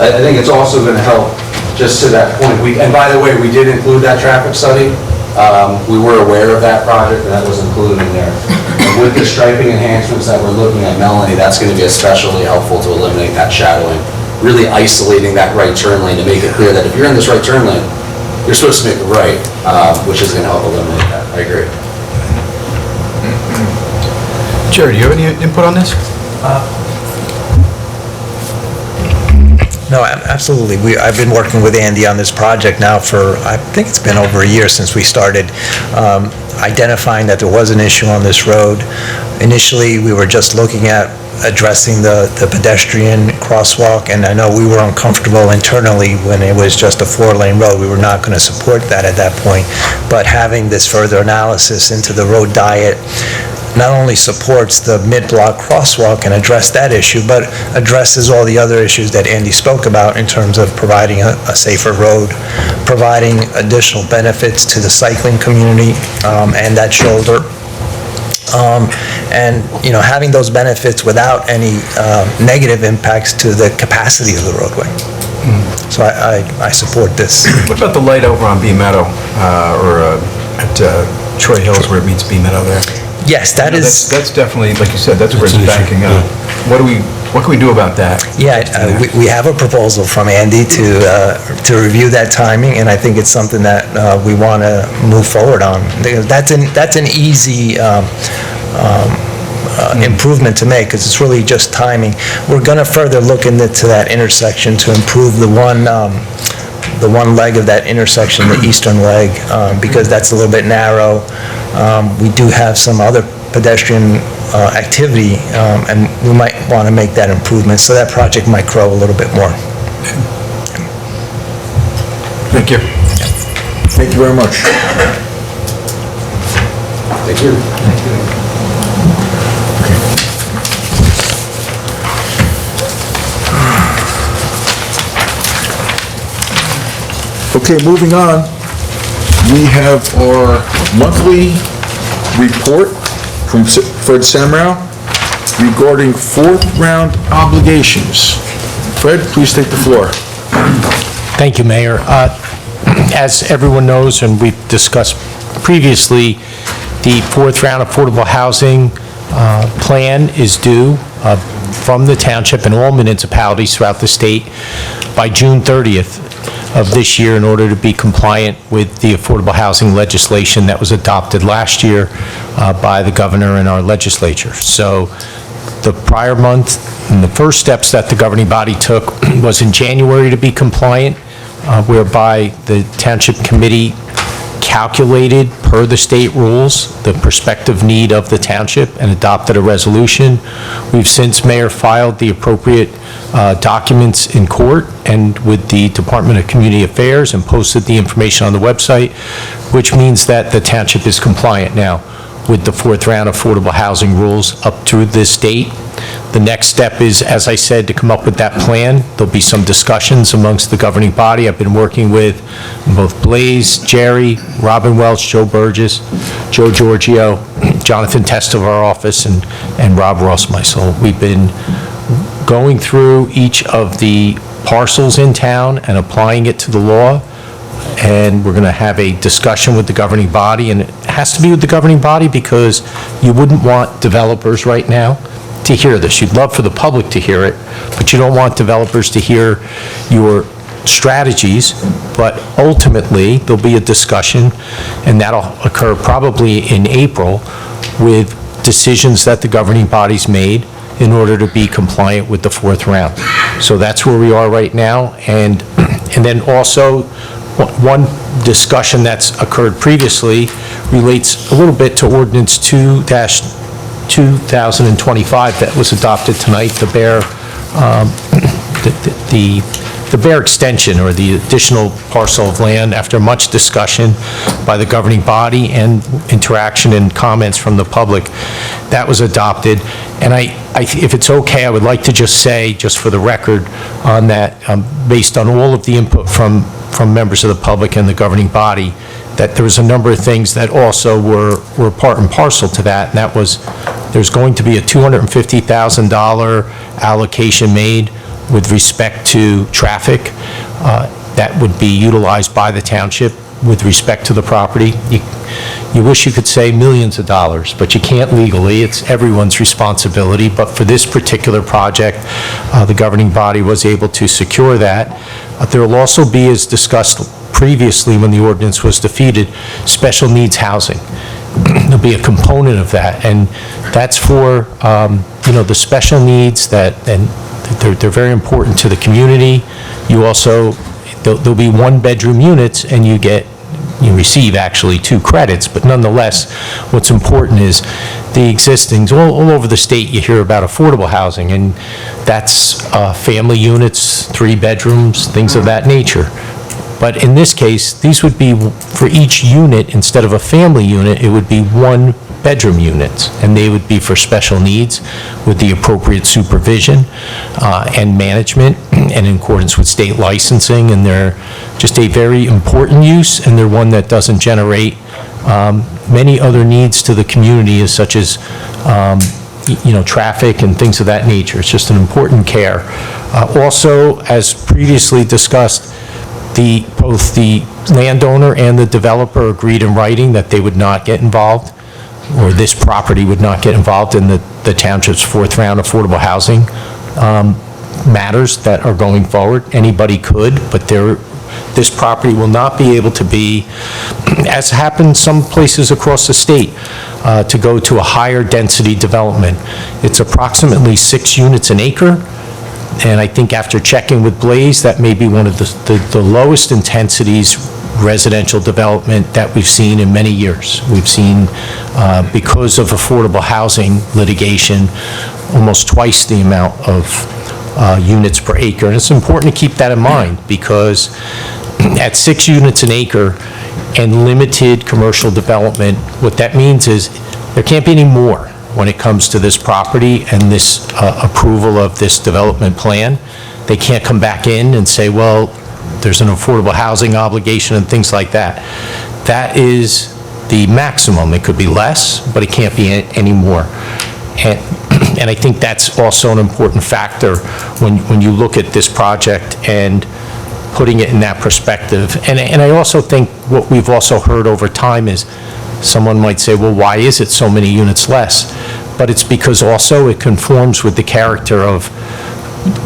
I think it's also going to help, just to that point, and by the way, we did include that traffic study. We were aware of that project, and that was included in there. And with the striping enhancements that we're looking at, Melanie, that's going to be especially helpful to eliminate that shadowing, really isolating that right turn lane to make it clear that if you're in this right turn lane, you're supposed to make the right, which is going to help eliminate that. I agree. Jerry, do you have any input on this? No, absolutely. I've been working with Andy on this project now for, I think it's been over a year since we started identifying that there was an issue on this road. Initially, we were just looking at addressing the pedestrian crosswalk, and I know we were uncomfortable internally when it was just a 4-lane road. We were not going to support that at that point. But having this further analysis into the road diet not only supports the mid-block crosswalk and address that issue, but addresses all the other issues that Andy spoke about in terms of providing a safer road, providing additional benefits to the cycling community and that shoulder. And, you know, having those benefits without any negative impacts to the capacity of the roadway. So I support this. What about the light over on Bee Meadow, or at Troy Hills where it meets Bee Meadow there? Yes, that is... That's definitely, like you said, that's where it's backing up. What can we do about that? Yeah, we have a proposal from Andy to review that timing, and I think it's something that we want to move forward on. That's an easy improvement to make, because it's really just timing. We're going to further look into that intersection to improve the one leg of that intersection, the eastern leg, because that's a little bit narrow. We do have some other pedestrian activity, and we might want to make that improvement, so that project might grow a little bit more. Thank you. Thank you very much. Thank you. Okay, moving on, we have our monthly report from Fred Samrow regarding fourth-round obligations. Fred, please take the floor. Thank you, Mayor. As everyone knows, and we've discussed previously, the fourth round affordable housing plan is due from the township and all municipalities throughout the state by June 30th of this year in order to be compliant with the affordable housing legislation that was adopted last year by the governor and our legislature. So the prior month, and the first steps that the governing body took was in January to be compliant, whereby the township committee calculated per the state rules the prospective need of the township and adopted a resolution. We've since, Mayor, filed the appropriate documents in court and with the Department of Community Affairs and posted the information on the website, which means that the township is compliant now with the fourth round affordable housing rules up to this date. The next step is, as I said, to come up with that plan. There'll be some discussions amongst the governing body. I've been working with both Blaze, Jerry, Robin Welch, Joe Burgess, Joe Giorgio, Jonathan Test of our office, and Rob Ross, myself. We've been going through each of the parcels in town and applying it to the law, and we're going to have a discussion with the governing body, and it has to be with the governing body because you wouldn't want developers right now to hear this. You'd love for the public to hear it, but you don't want developers to hear your strategies. But ultimately, there'll be a discussion, and that'll occur probably in April, with decisions that the governing body's made in order to be compliant with the fourth round. So that's where we are right now. And then also, one discussion that's occurred previously relates a little bit to Ordinance 2-2025 that was adopted tonight, the the Bear extension, or the additional parcel of land, after much discussion by the governing body and interaction and comments from the public, that was adopted. And if it's okay, I would like to just say, just for the record, on that, based on all of the input from members of the public and the governing body, that there was a number of things that also were part and parcel to that, and that was, there's going to be a $250,000 allocation made with respect to traffic that would be utilized by the township with respect to the property. You wish you could say millions of dollars, but you can't legally. It's everyone's responsibility. But for this particular project, the governing body was able to secure that. There will also be, as discussed previously when the ordinance was defeated, special needs housing. There'll be a component of that, and that's for, the special needs and they're very important to the community. You also, there'll be one-bedroom units, and you receive actually 2 credits, but nonetheless, what's important is the existing, all over the state you hear about affordable housing, and that's family units, 3 bedrooms, things of that nature. But in this case, these would be, for each unit, instead of a family unit, it would be 1-bedroom units, and they would be for special needs with the appropriate supervision and management and in accordance with state licensing, and they're just a very important use, and they're one that doesn't generate many other needs to the community, such as traffic and things of that nature. It's just an important care. Also, as previously discussed, both the landowner and the developer agreed in writing that they would not get involved, or this property would not get involved in the township's 4th round affordable housing matters that are going forward. Anybody could, but this property will not be able to be, as happens some places across the state, to go to a higher density development. It's approximately 6 units an acre. And I think after checking with Blaze, that may be one of the lowest intensities residential development that we've seen in many years. We've seen, because of affordable housing litigation, almost twice the amount of units per acre. And it's important to keep that in mind, because at 6 units an acre and limited commercial development, what that means is there can't be any more when it comes to this property and this approval of this development plan. They can't come back in and say, well, there's an affordable housing obligation and things like that. That is the maximum. It could be less, but it can't be any more. And I think that's also an important factor when you look at this project and putting it in that perspective. And I also think what we've also heard over time is, someone might say, well, why is it so many units less? But it's because also it conforms with the character of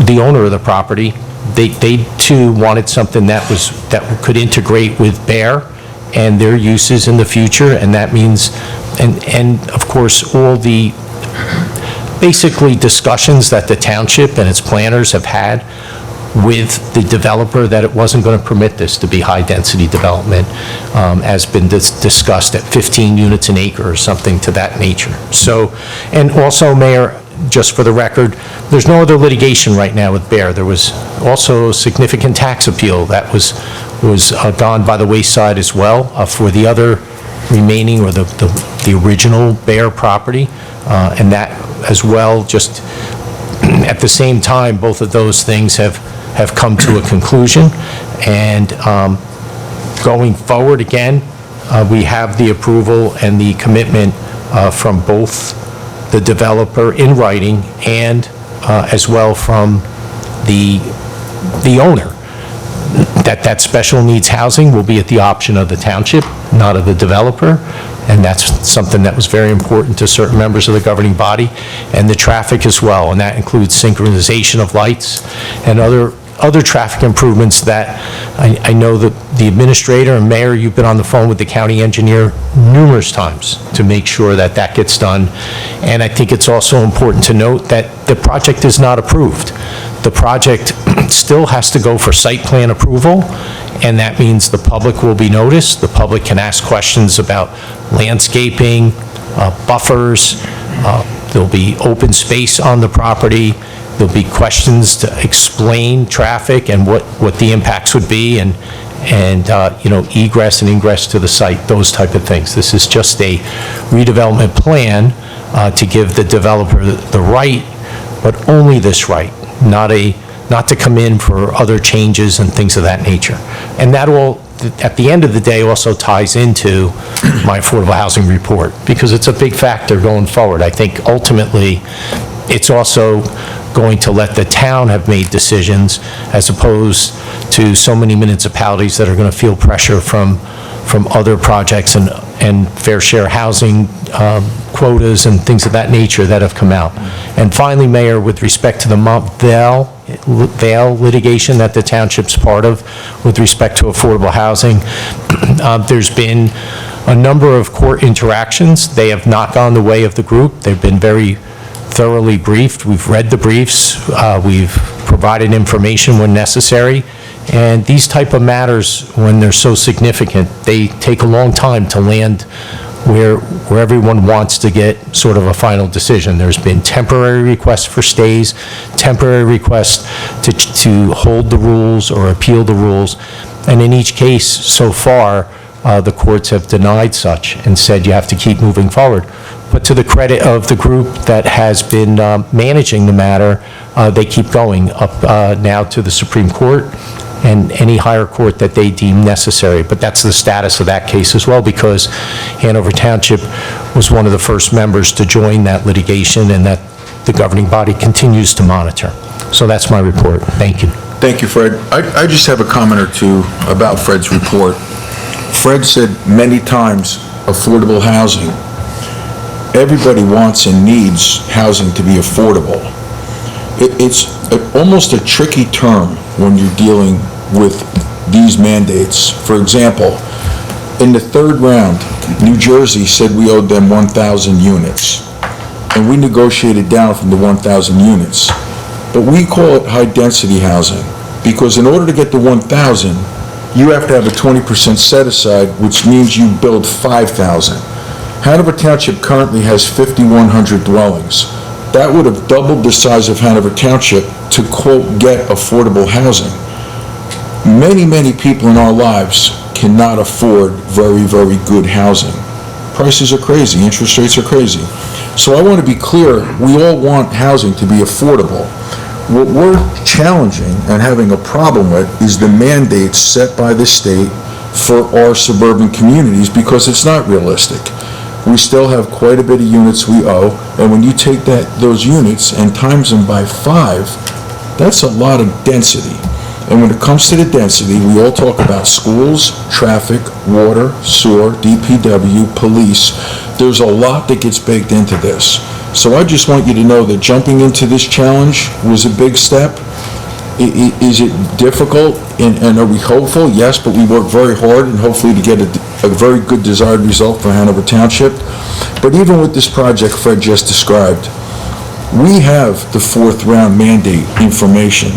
the owner of the property. They too wanted something that could integrate with Bear and their uses in the future, and that means, and of course, all the basically discussions that the township and its planners have had with the developer, that it wasn't going to permit this to be high-density development, has been discussed at 15 units an acre or something to that nature. So, and also, Mayor, just for the record, there's no other litigation right now with Bear. There was also a significant tax appeal that was gone by the wayside as well for the other remaining, or the original Bear property, and that as well, just at the same time, both of those things have come to a conclusion. And going forward, again, we have the approval and the commitment from both the developer in writing and as well from the owner, that special needs housing will be at the option of the township, not of the developer. And that's something that was very important to certain members of the governing body, and the traffic as well. And that includes synchronization of lights and other traffic improvements that I know that the administrator and mayor, you've been on the phone with the county engineer numerous times to make sure that that gets done. And I think it's also important to note that the project is not approved. The project still has to go for site plan approval, and that means the public will be noticed. The public can ask questions about landscaping, buffers, there'll be open space on the property, There'll be questions to explain traffic and what the impacts would be, and egress and ingress to the site, those type of things. This is just a redevelopment plan to give the developer the right, but only this right, not to come in for other changes and things of that nature. And that all, at the end of the day, also ties into my affordable housing report, because it's a big factor going forward. I think ultimately, it's also going to let the town have made decisions, as opposed to so many municipalities that are going to feel pressure from other projects and fair share housing quotas and things of that nature that have come out. And finally, Mayor, with respect to the Mont Vale litigation that the township's part of with respect to affordable housing, there's been a number of court interactions. They have not gone the way of the group. They've been very thoroughly briefed. We've read the briefs. We've provided information when necessary. And these type of matters, when they're so significant, they take a long time to land where everyone wants to get sort of a final decision. There's been temporary requests for stays, temporary requests to hold the rules or appeal the rules. And in each case, so far, the courts have denied such and said you have to keep moving forward. But to the credit of the group that has been managing the matter, they keep going up now to the Supreme Court and any higher court that they deem necessary. But that's the status of that case as well, because Hanover Township was one of the first members to join that litigation, and that the governing body continues to monitor. So that's my report. Thank you. Thank you, Fred. I just have a comment or two about Fred's report. Fred said many times, affordable housing. Everybody wants and needs housing to be affordable. It's almost a tricky term when you're dealing with these mandates. For example, in the third round, New Jersey said we owed them 1,000 units, and we negotiated down from the 1,000 units. But we call it high-density housing, because in order to get the 1,000, you have to have a 20% set-aside, which means you build 5,000. Hanover Township currently has 5,100 dwellings. That would have doubled the size of Hanover Township to, quote, get affordable housing. Many, many people in our lives cannot afford very, very good housing. Prices are crazy, interest rates are crazy. So I want to be clear, we all want housing to be affordable. What we're challenging and having a problem with is the mandates set by the state for our suburban communities, because it's not realistic. We still have quite a bit of units we owe, and when you take those units and times them by 5, that's a lot of density. And when it comes to the density, we all talk about schools, traffic, water, sewer, DPW, police. There's a lot that gets baked into this. So I just want you to know that jumping into this challenge was a big step. Is it difficult, and are we hopeful? Yes, but we work very hard and hopefully to get a very good desired result for Hanover Township. But even with this project Fred just described, we have the fourth round mandate information.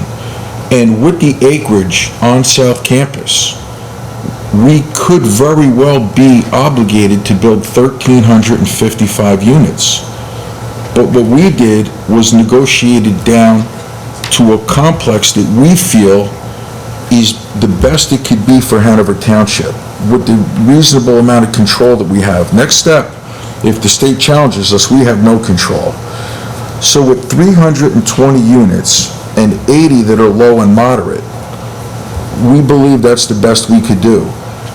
And with the acreage on South Campus, we could very well be obligated to build 1,355 units. But what we did was negotiated down to a complex that we feel is the best it could be for Hanover Township, with the reasonable amount of control that we have. Next step, if the state challenges us, we have no control. So with 320 units and 80 that are low and moderate, we believe that's the best we could do.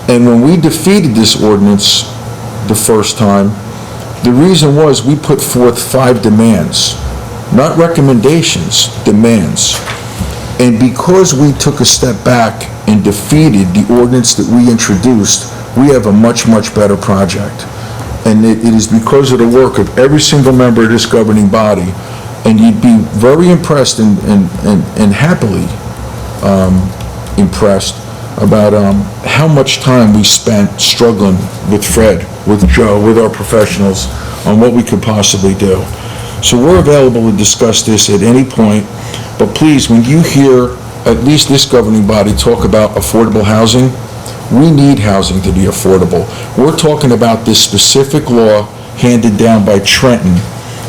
And when we defeated this ordinance the first time, the reason was we put forth 5 demands. Not recommendations, demands. And because we took a step back and defeated the ordinance that we introduced, we have a much, much better project. And it is because of the work of every single member of this governing body, and you'd be very impressed and happily impressed about how much time we spent struggling with Fred, with Joe, with our professionals on what we could possibly do. So we're available to discuss this at any point, but please, when you hear at least this governing body talk about affordable housing, we need housing to be affordable. We're talking about this specific law handed down by Trenton,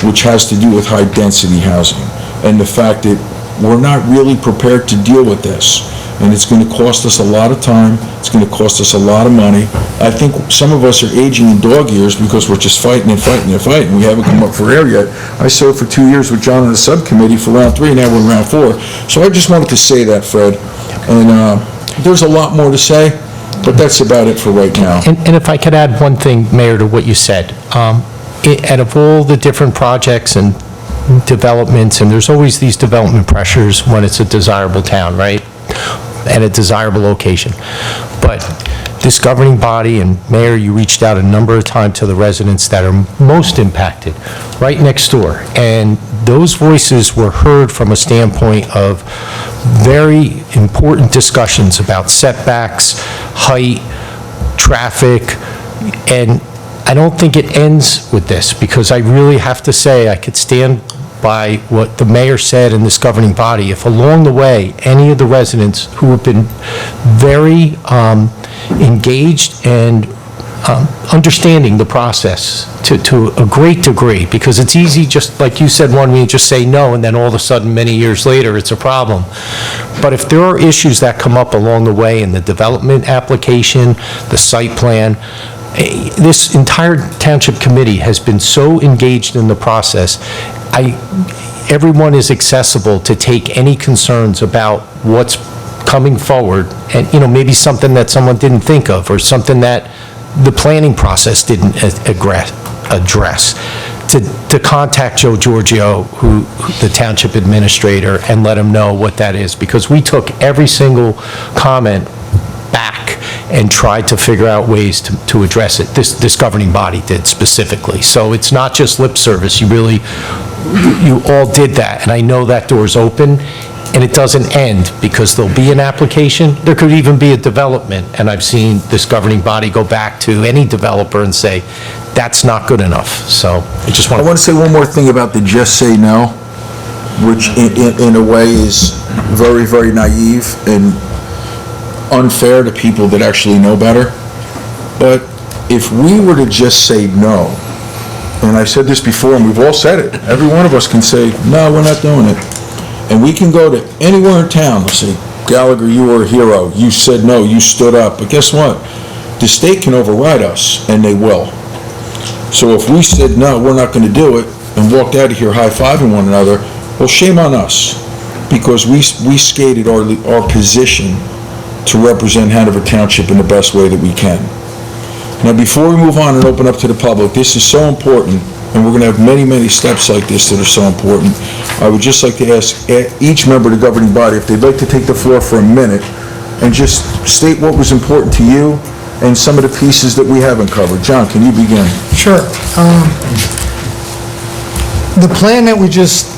which has to do with high-density housing. and the fact that we're not really prepared to deal with this. And it's going to cost us a lot of time, it's going to cost us a lot of money. I think some of us are aging in dog years because we're just fighting and fighting and fighting. We haven't come up for air yet. I served for 2 years with John on the subcommittee for round 3, now we're in round 4. So I just wanted to say that, Fred. And there's a lot more to say, but that's about it for right now. And if I could add one thing, Mayor, to what you said. Out of all the different projects and developments, and there's always these development pressures when it's a desirable town, right? And a desirable location. But this governing body, and Mayor, you reached out a number of times to the residents that are most impacted, right next door. And those voices were heard from a standpoint of very important discussions about setbacks, height, traffic, and I don't think it ends with this, because I really have to say, I could stand by what the mayor said in this governing body. If along the way, any of the residents who have been very engaged and understanding the process to a great degree, because it's easy, just like you said, one, we just say no, and then all of a sudden, many years later, it's a problem. But if there are issues that come up along the way in the development application, the site plan, this entire township committee has been so engaged in the process. Everyone is accessible to take any concerns about what's coming forward, and, maybe something that someone didn't think of, or something that the planning process didn't address, to contact Joe Giorgio, who the township administrator, and let him know what that is, because we took every single comment back and tried to figure out ways to address it. This governing body did specifically. So it's not just lip service. You all did that, and I know that door's open, and it doesn't end, because there'll be an application. There could even be a development, and I've seen this governing body go back to any developer and say, that's not good enough. So I just want I want to say one more thing about the just say no, which in a way is very, very naive and unfair to people that actually know better. But if we were to just say no, and I've said this before, and we've all said it, every one of us can say, no, we're not doing it. And we can go to anywhere in town and say, Gallagher, you were a hero. You said no, you stood up. But guess what? The state can override us, and they will. So if we said, no, we're not going to do it, and walked out of here high-fiving one another, well, shame on us, because we skated our position to represent Hanover Township in the best way that we can. Now, before we move on and open up to the public, this is so important, and we're going to have many, many steps like this that are so important. I would just like to ask each member of the governing body if they'd like to take the floor for a minute and just state what was important to you and some of the pieces that we haven't covered. John, can you begin? Sure. The plan that we just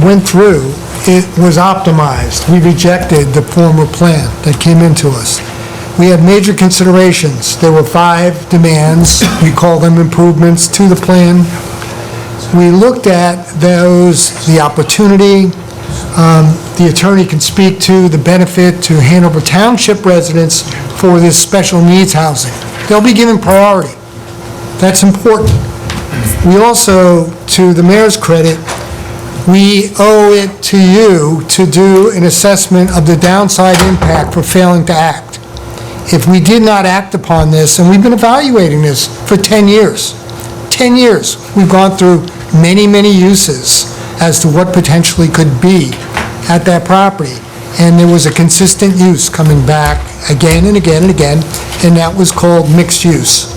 went through, it was optimized. We rejected the former plan that came into us. We had major considerations. There were 5 demands. We call them improvements to the plan. We looked at those, the opportunity, the attorney can speak to the benefit to Hanover Township residents for this special needs housing. They'll be given priority. That's important. We also, to the mayor's credit, we owe it to you to do an assessment of the downside impact for failing to act. If we did not act upon this, and we've been evaluating this for 10 years, 10 years, we've gone through many, many uses as to what potentially could be at that property. And there was a consistent use coming back again and again and again, and that was called mixed use.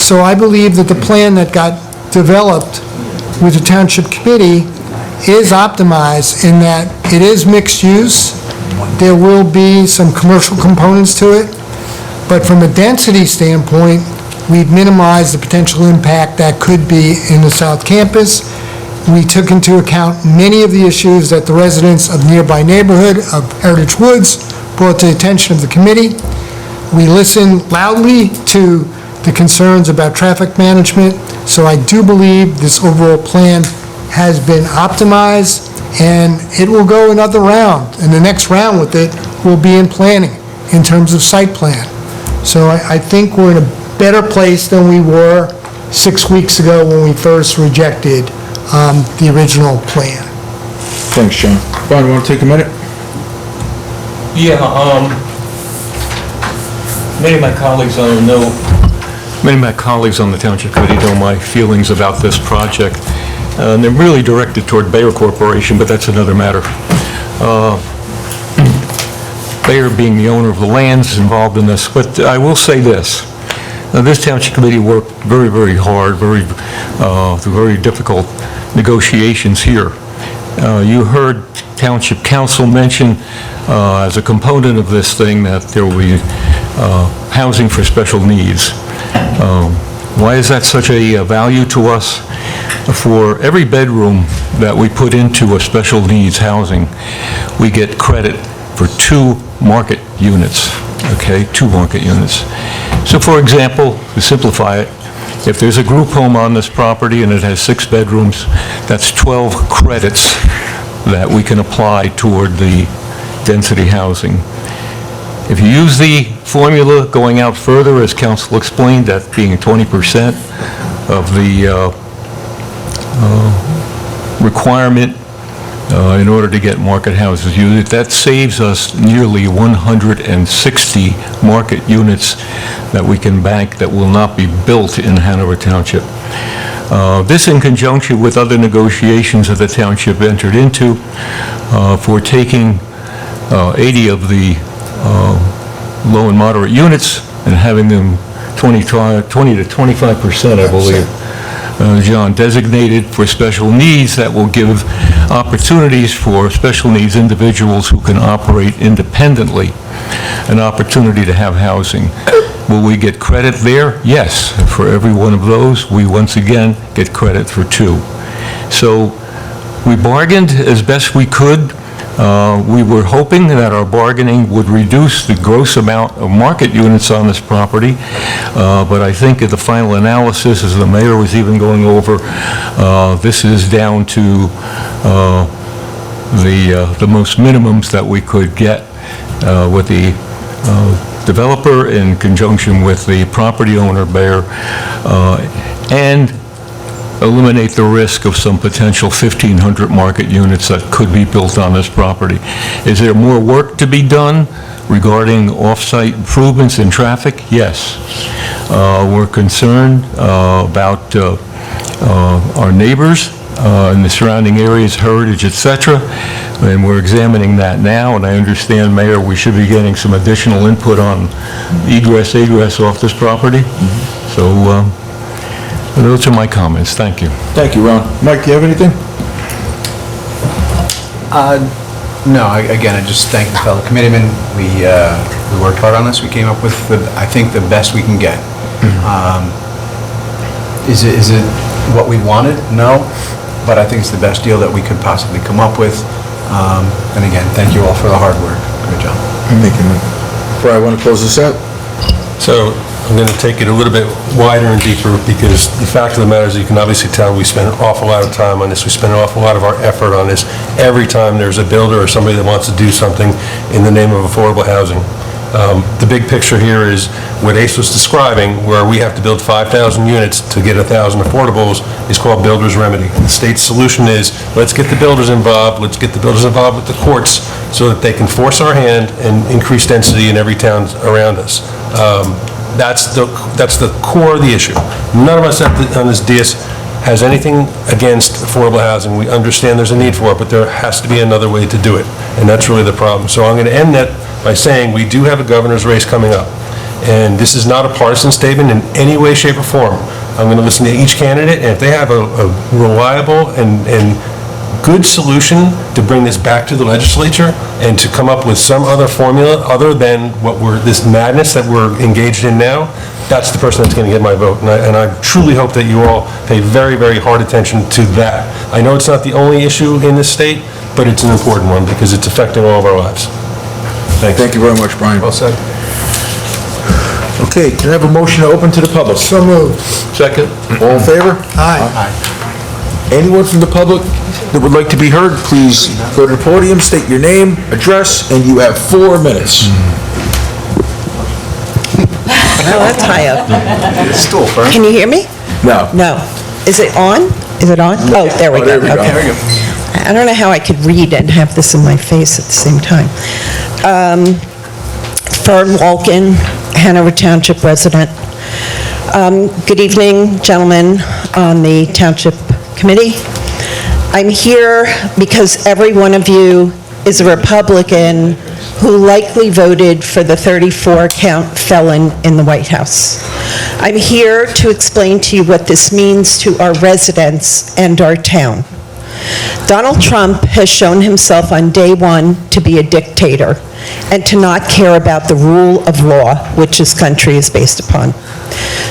So I believe that the plan that got developed with the Township Committee is optimized in that it is mixed use. There will be some commercial components to it, but from a density standpoint, we've minimized the potential impact that could be in the South Campus. We took into account many of the issues that the residents of nearby neighborhood of Heritage Woods brought to the attention of the committee. We listened loudly to the concerns about traffic management, so I do believe this overall plan has been optimized, and it will go another round, and the next round with it will be in planning in terms of site plan. So I think we're in a better place than we were 6 weeks ago when we first rejected the original plan. Thanks, John. Brian, you want to take a minute? Yeah, many of my colleagues on the Township Committee know my feelings about this project. And they're really directed toward Bayer Corporation, but that's another matter. Bayer being the owner of the lands involved in this, but I will say this. This Township Committee worked very, very hard, through very difficult negotiations here. You heard Township Council mention as a component of this thing that there will be housing for special needs. Why is that such a value to us? For every bedroom that we put into a special needs housing, we get credit for 2 market units, okay, 2 market units. So for example, to simplify it, if there's a group home on this property and it has 6 bedrooms, that's 12 credits that we can apply toward the density housing. If you use the formula going out further, as council explained, that being 20% of the requirement in order to get market houses unit, that saves us nearly 160 market units that we can bank that will not be built in Hanover Township. This in conjunction with other negotiations that the township entered into for taking 80 of the low and moderate units and having them 20 to 25%, I believe, John, designated for special needs that will give opportunities for special needs individuals who can operate independently, an opportunity to have housing. Will we get credit there? Yes. For every one of those, we once again get credit for 2. So we bargained as best we could. We were hoping that our bargaining would reduce the gross amount of market units on this property, but I think at the final analysis, as the mayor was even going over, this is down to the most minimums that we could get with the developer in conjunction with the property owner, Bayer, and eliminate the risk of some potential 1,500 market units that could be built on this property. Is there more work to be done regarding off-site improvements in traffic? Yes. We're concerned about our neighbors in the surrounding areas, heritage, etc., and we're examining that now, and I understand, Mayor, we should be getting some additional input on egress off this property. So, those are my comments. Thank you. Thank you, Ron. Mike, do you have anything? No, again, I just thank the fellow committeemen. We worked hard on this. We came up with, I think, the best we can get. Is it what we wanted? No, but I think it's the best deal that we could possibly come up with. And again, thank you all for the hard work. Good job. Thank you, Mike. Brian, want to close this out? So I'm going to take it a little bit wider and deeper because the fact of the matter is you can obviously tell we spend an awful lot of time on this. We spend an awful lot of our effort on this every time there's a builder or somebody that wants to do something in the name of affordable housing. The big picture here is what Ace was describing, where we have to build 5,000 units to get 1,000 affordables, is called builder's remedy. And the state's solution is, let's get the builders involved, let's get the builders involved with the courts so that they can force our hand and increase density in every town around us. That's the core of the issue. None of us on this dais has anything against affordable housing. We understand there's a need for it, but there has to be another way to do it, and that's really the problem. So I'm going to end that by saying we do have a governor's race coming up, and this is not a partisan statement in any way, shape, or form. I'm going to listen to each candidate, and if they have a reliable and good solution to bring this back to the legislature and to come up with some other formula other than this madness that we're engaged in now, that's the person that's going to get my vote. And I truly hope that you all pay very, very hard attention to that. I know it's not the only issue in this state, but it's an important one because it's affecting all of our lives. Thanks. Thank you very much, Brian. Well said. Okay, can I have a motion to open to the public? So moved. Second. All in favor? Aye. Anyone from the public that would like to be heard, please go to the podium, state your name, address, and you have 4 minutes. Oh, that's high up. Stool first. Can you hear me? No. No. Is it on? Is it on? Oh, there we go. there we go. Okay. There we I don't know how I could read and have this in my face at the same time. Fern Walken, Hanover Township resident. Good evening, gentlemen on the Township Committee. I'm here because every one of you is a Republican who likely voted for the 34-count felon in the White House. I'm here to explain to you what this means to our residents and our town. Donald Trump has shown himself on day one to be a dictator and to not care about the rule of law which this country is based upon.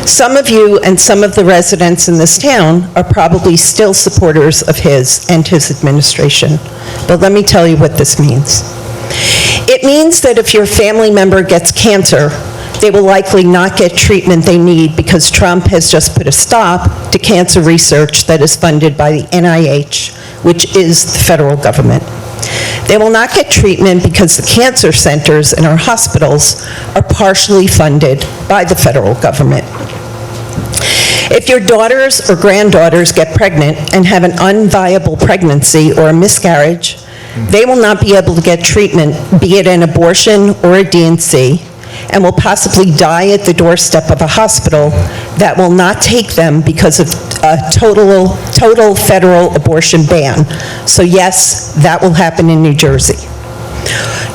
Some of you and some of the residents in this town are probably still supporters of his and his administration. But let me tell you what this means. It means that if your family member gets cancer, they will likely not get treatment they need because Trump has just put a stop to cancer research that is funded by the NIH, which is the federal government. They will not get treatment because the cancer centers in our hospitals are partially funded by the federal government. If your daughters or granddaughters get pregnant and have an unviable pregnancy or a miscarriage, they will not be able to get treatment, be it an abortion or a D&C, and will possibly die at the doorstep of a hospital that will not take them because of a total federal abortion ban. So yes, that will happen in New Jersey.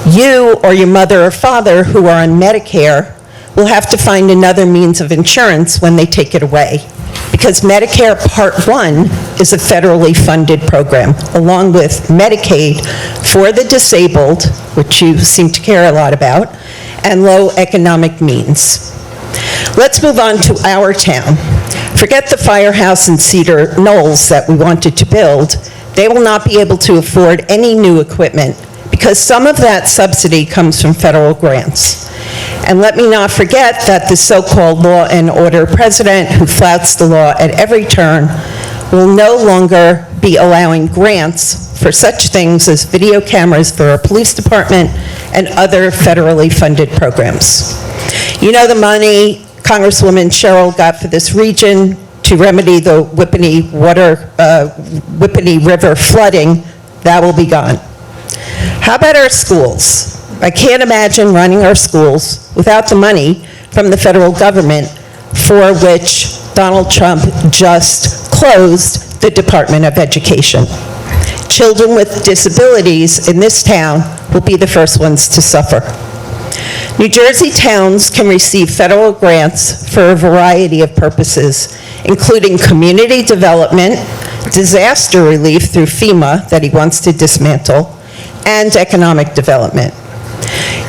You or your mother or father who are on Medicare will have to find another means of insurance when they take it away, because Medicare Part 1 is a federally funded program, along with Medicaid for the disabled, which you seem to care a lot about, and low economic means. Let's move on to our town. Forget the firehouse in Cedar Knolls that we wanted to build. They will not be able to afford any new equipment because some of that subsidy comes from federal grants. And let me not forget that the so-called law and order president who flouts the law at every turn will no longer be allowing grants for such things as video cameras for our police department and other federally funded programs. You know the money Congresswoman Sherrill got for this region to remedy the Whippany River flooding, that will be gone. How about our schools? I can't imagine running our schools without the money from the federal government, for which Donald Trump just closed the Department of Education. Children with disabilities in this town will be the first ones to suffer. New Jersey towns can receive federal grants for a variety of purposes, including community development, disaster relief through FEMA that he wants to dismantle, and economic development.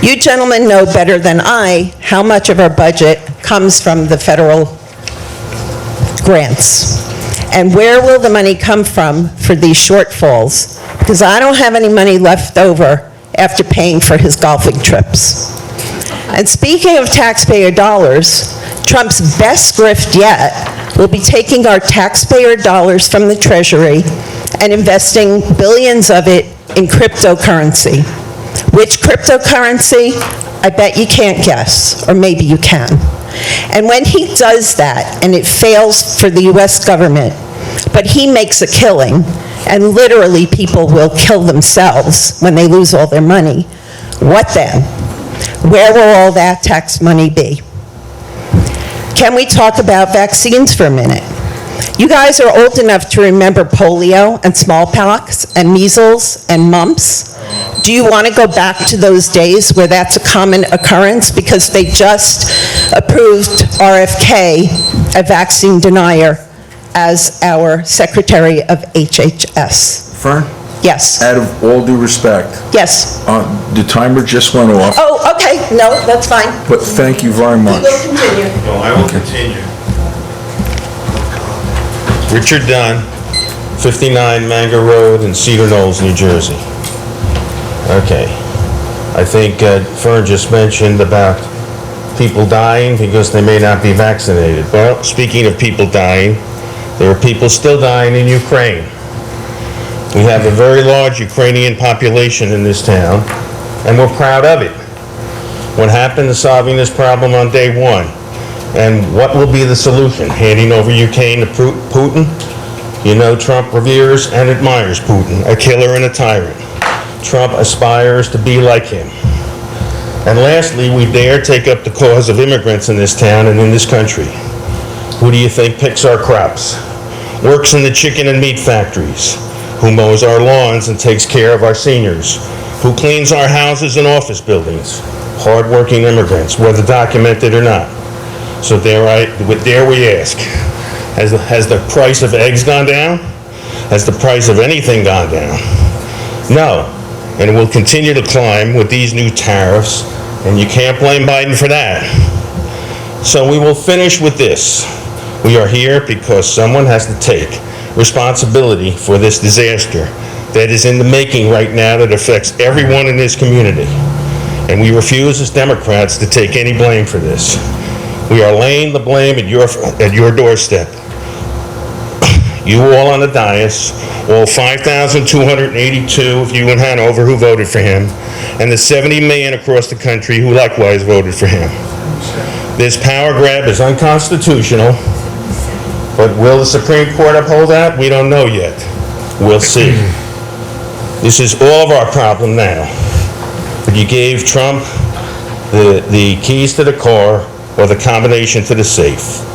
You gentlemen know better than I how much of our budget comes from the federal grants. And where will the money come from for these shortfalls? Because I don't have any money left over after paying for his golfing trips. And speaking of taxpayer dollars, Trump's best grift yet will be taking our taxpayer dollars from the Treasury and investing billions of it in cryptocurrency. Which cryptocurrency? I bet you can't guess, or maybe you can. And when he does that, and it fails for the US government, but he makes a killing, and literally people will kill themselves when they lose all their money, what then? Where will all that tax money be? Can we talk about vaccines for a minute? You guys are old enough to remember polio and smallpox and measles and mumps. Do you want to go back to those days where that's a common occurrence? Because they just approved RFK, a vaccine denier, as our Secretary of HHS. Fern, Yes. out of all due respect, Yes. the timer just went off, Oh, okay, no, that's fine. but thank you very We much. will continue. No, I will continue. Richard Dunn, 59 Manga Road in Cedar Knolls, New Jersey. Okay. I think Fern just mentioned about people dying because they may not be vaccinated. Well, speaking of people dying, there are people still dying in Ukraine. We have a very large Ukrainian population in this town, and we're proud of it. What happened to solving this problem on day one? And what will be the solution? Handing over Ukraine to Putin? You know Trump reveres and admires Putin, a killer and a tyrant. Trump aspires to be like him. And lastly, we dare take up the cause of immigrants in this town and in this country. Who do you think picks our crops, works in the chicken and meat factories, who mows our lawns and takes care of our seniors, who cleans our houses and office buildings? Hard-working immigrants, whether documented or not. So dare we ask, has the price of eggs gone down? Has the price of anything gone down? No, and it will continue to climb with these new tariffs, and you can't blame Biden for that. So we will finish with this. We are here because someone has to take responsibility for this disaster that is in the making right now that affects everyone in this community. And we refuse as Democrats to take any blame for this. We are laying the blame at your doorstep. You all on the dais, all 5,282 of you in Hanover who voted for him, and the 70 million across the country who likewise voted for him. This power grab is unconstitutional, but will the Supreme Court uphold that? We don't know yet. We'll see. This is all of our problem now. But you gave Trump the keys to the car or the combination to the safe.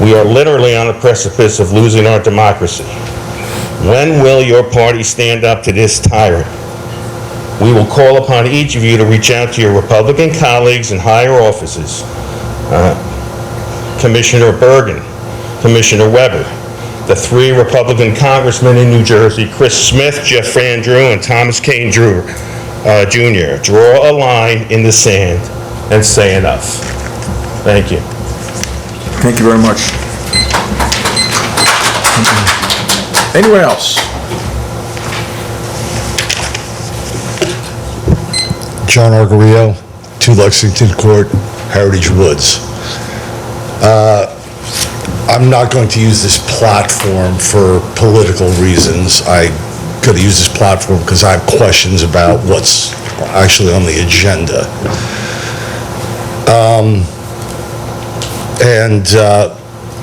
We are literally on the precipice of losing our democracy. When will your party stand up to this tyrant? We will call upon each of you to reach out to your Republican colleagues in higher offices. Commissioner Bergen, Commissioner Weber, the 3 Republican congressmen in New Jersey, Chris Smith, Jeff Van Drew, and Thomas Kane Jr. Draw a line in the sand and say enough. Thank you. Thank you very much. Anyone else? John Argarillo, 2 Lexington Court, Heritage Woods. I'm not going to use this platform for political reasons. I could use this platform because I have questions about what's actually on the agenda.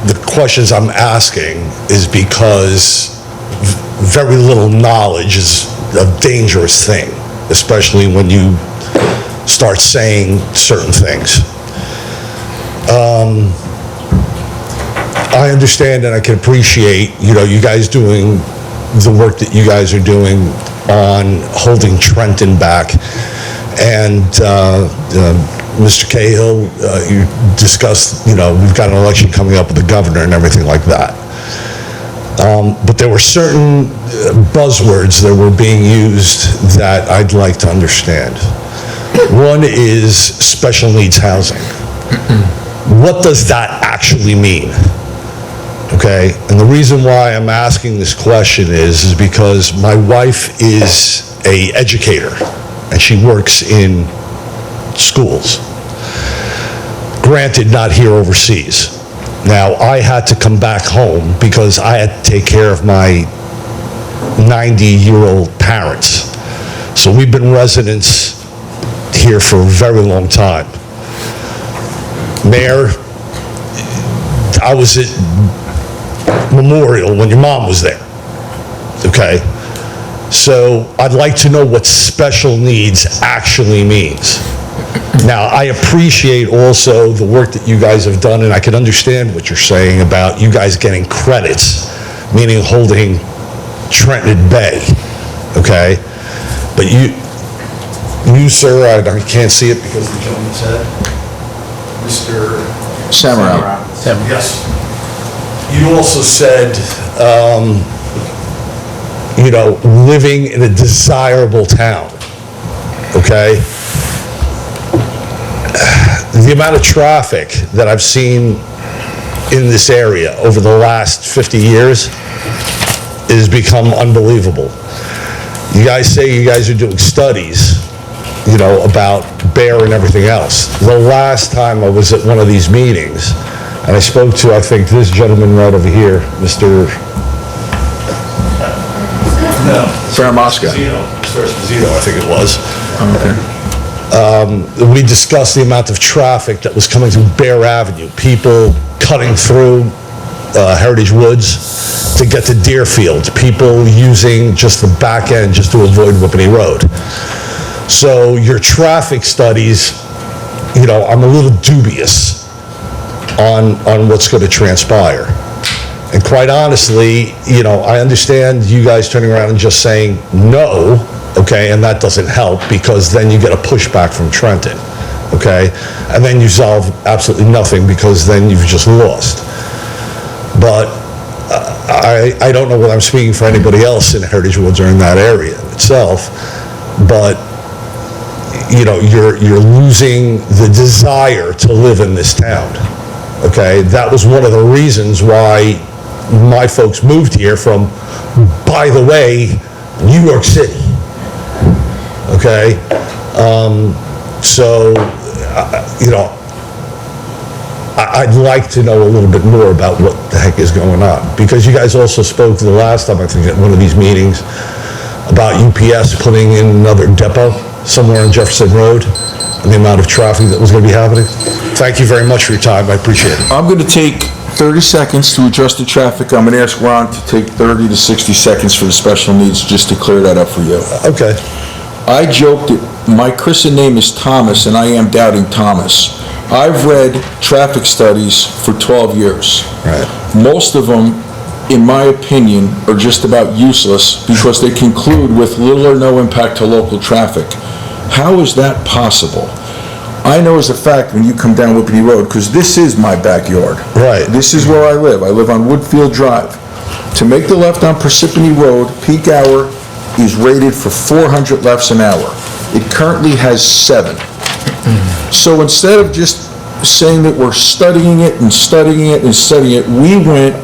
The questions I'm asking is because very little knowledge is a dangerous thing, especially when you start saying certain things. I understand and I can appreciate, you guys doing the work that you guys are doing on holding Trenton back. And Mr. Cahill, you discussed, we've got an election coming up with the governor and everything like that. But there were certain buzzwords that were being used that I'd like to understand. One is special needs housing. What does that actually mean? Okay, and the reason why I'm asking this question is because my wife is an educator and she works in schools. Granted, not here overseas. Now, I had to come back home because I had to take care of my 90-year-old parents. So we've been residents here for a very long time. Mayor, I was at Memorial when your mom was there, okay? So I'd like to know what special needs actually means. Now, I appreciate also the work that you guys have done, and I can understand what you're saying about you guys getting credits, meaning holding Trenton at bay, okay? But you, sir, I can't see it because the gentleman's head. Mr. Samurai. Yes. You also said, living in a desirable town, okay? The amount of traffic that I've seen in this area over the last 50 years has become unbelievable. You guys say you guys are doing studies, about bear and everything else. The last time I was at one of these meetings, and I spoke to, I think, this gentleman right over here, Mr. Faramasca. Mr. Esposito, I think it was. Okay. We discussed the amount of traffic that was coming through Bear Avenue, people cutting through Heritage Woods to get to Deerfield, people using just the back end just to avoid Whippany Road. So your traffic studies, you know, I'm a little dubious on what's going to transpire. And quite honestly, you know, I understand you guys turning around and just saying no, okay, and that doesn't help because then you get a pushback from Trenton, okay? And then you solve absolutely nothing because then you've just lost. But I don't know whether I'm speaking for anybody else in Heritage Woods or in that area itself, but you know, you're losing the desire to live in this town, okay? That was one of the reasons why my folks moved here from, by the way, New York City, okay? So, you know, I'd like to know a little bit more about what the heck is going on, because you guys also spoke the last time, I think, at one of these meetings, about UPS putting in another depot somewhere on Jefferson Road, and the amount of traffic that was going to be happening. Thank you very much for your time, I appreciate it. I'm going to take 30 seconds to adjust the traffic. I'm going to ask Ron to take 30 to 60 seconds for the special needs, just to clear that up for you. Okay. I joked that my christened name is Thomas, and I am doubting Thomas. I've read traffic studies for 12 years. Right. Most of them, in my opinion, are just about useless because they conclude with little or no impact to local traffic. How is that possible? I know as a fact when you come down Whippany Road, because this is my backyard. Right. This is where I live. I live on Woodfield Drive. To make the left on Parsippany Road, peak hour is rated for 400 lefts an hour. It currently has 7. So instead of just saying that we're studying it and studying it and studying it, we went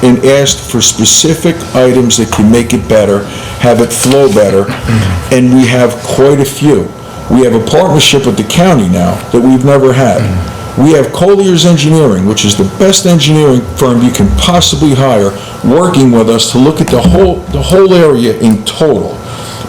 and asked for specific items that can make it better, have it flow better, and we have quite a few. We have a partnership with the county now that we've never had. We have Collier's Engineering, which is the best engineering firm you can possibly hire, working with us to look at the whole area in total.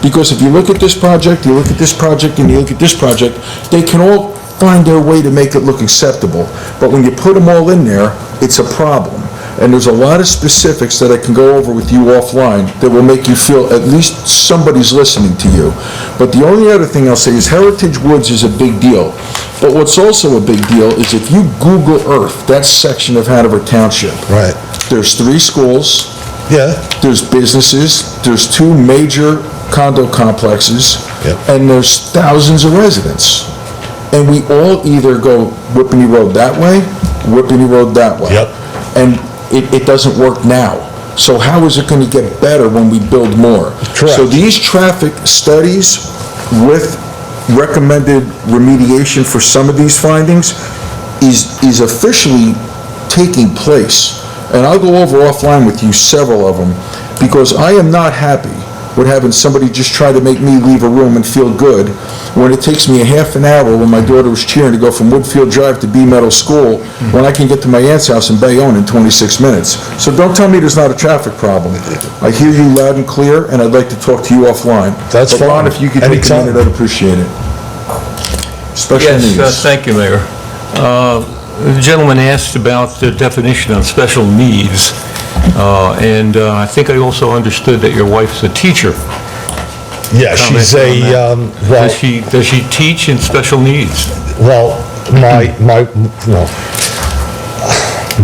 Because if you look at this project, you look at this project, and you look at this project, they can all find their way to make it look acceptable. But when you put them all in there, it's a problem. And there's a lot of specifics that I can go over with you offline that will make you feel at least somebody's listening to you. But the only other thing I'll say is Heritage Woods is a big deal. But what's also a big deal is if you Google Earth, that section of Hanover Township. Right. There's 3 schools. Yeah. There's businesses. There's 2 major condo complexes. Yep. And there's thousands of residents. And we all either go Whippany Road that way, Whippany Road that way. Yep. And it doesn't work now. So how is it going to get better when we build more? Correct. So these traffic studies with recommended remediation for some of these findings is officially taking place. And I'll go over offline with you several of them, because I am not happy with having somebody just try to make me leave a room and feel good when it takes me a half an hour when my daughter was cheering to go from Woodfield Drive to B Meadow School when I can get to my aunt's house in Bayonne in 26 minutes. So don't tell me there's not a traffic problem. I hear you loud and clear, and I'd like to talk to you offline. That's But Ron, fine. if you could take a Anytime. minute, I'd appreciate it. Special needs. Yes, thank you, Mayor. The gentleman asked about the definition of special needs, and I think I also understood that your wife's a teacher. Yeah, she's Comment on that. well, Does she teach in special needs? well, no.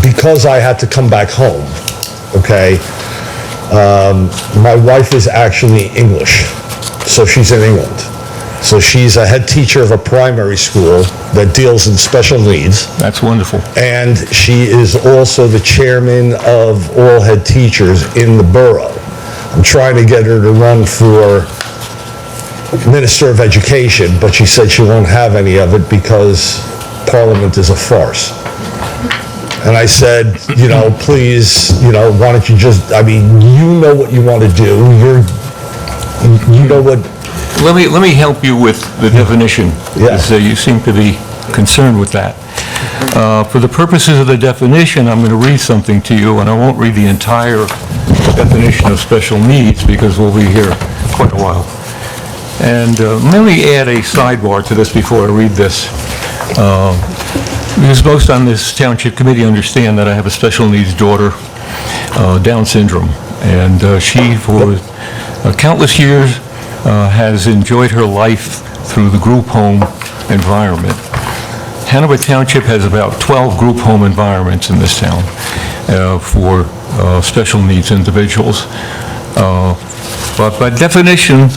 Because I had to come back home, okay, my wife is actually English, so she's in England. So she's a head teacher of a primary school that deals in special needs. That's wonderful. And she is also the chairman of all head teachers in the borough. I'm trying to get her to run for Minister of Education, but she said she won't have any of it because Parliament is a farce. And I said, you know, please, you know, why don't you just, I mean, you know what you want to do. You know what. Let me help you with the definition, Yeah. because you seem to be concerned with that. For the purposes of the definition, I'm going to read something to you, and I won't read the entire definition of special needs because we'll be here quite a while. And let me add a sidebar to this before I read this. Because most on this township committee understand that I have a special needs daughter, Down syndrome, and she, for countless years, has enjoyed her life through the group home environment. Hanover Township has about 12 group home environments in this town for special needs individuals. But by definition,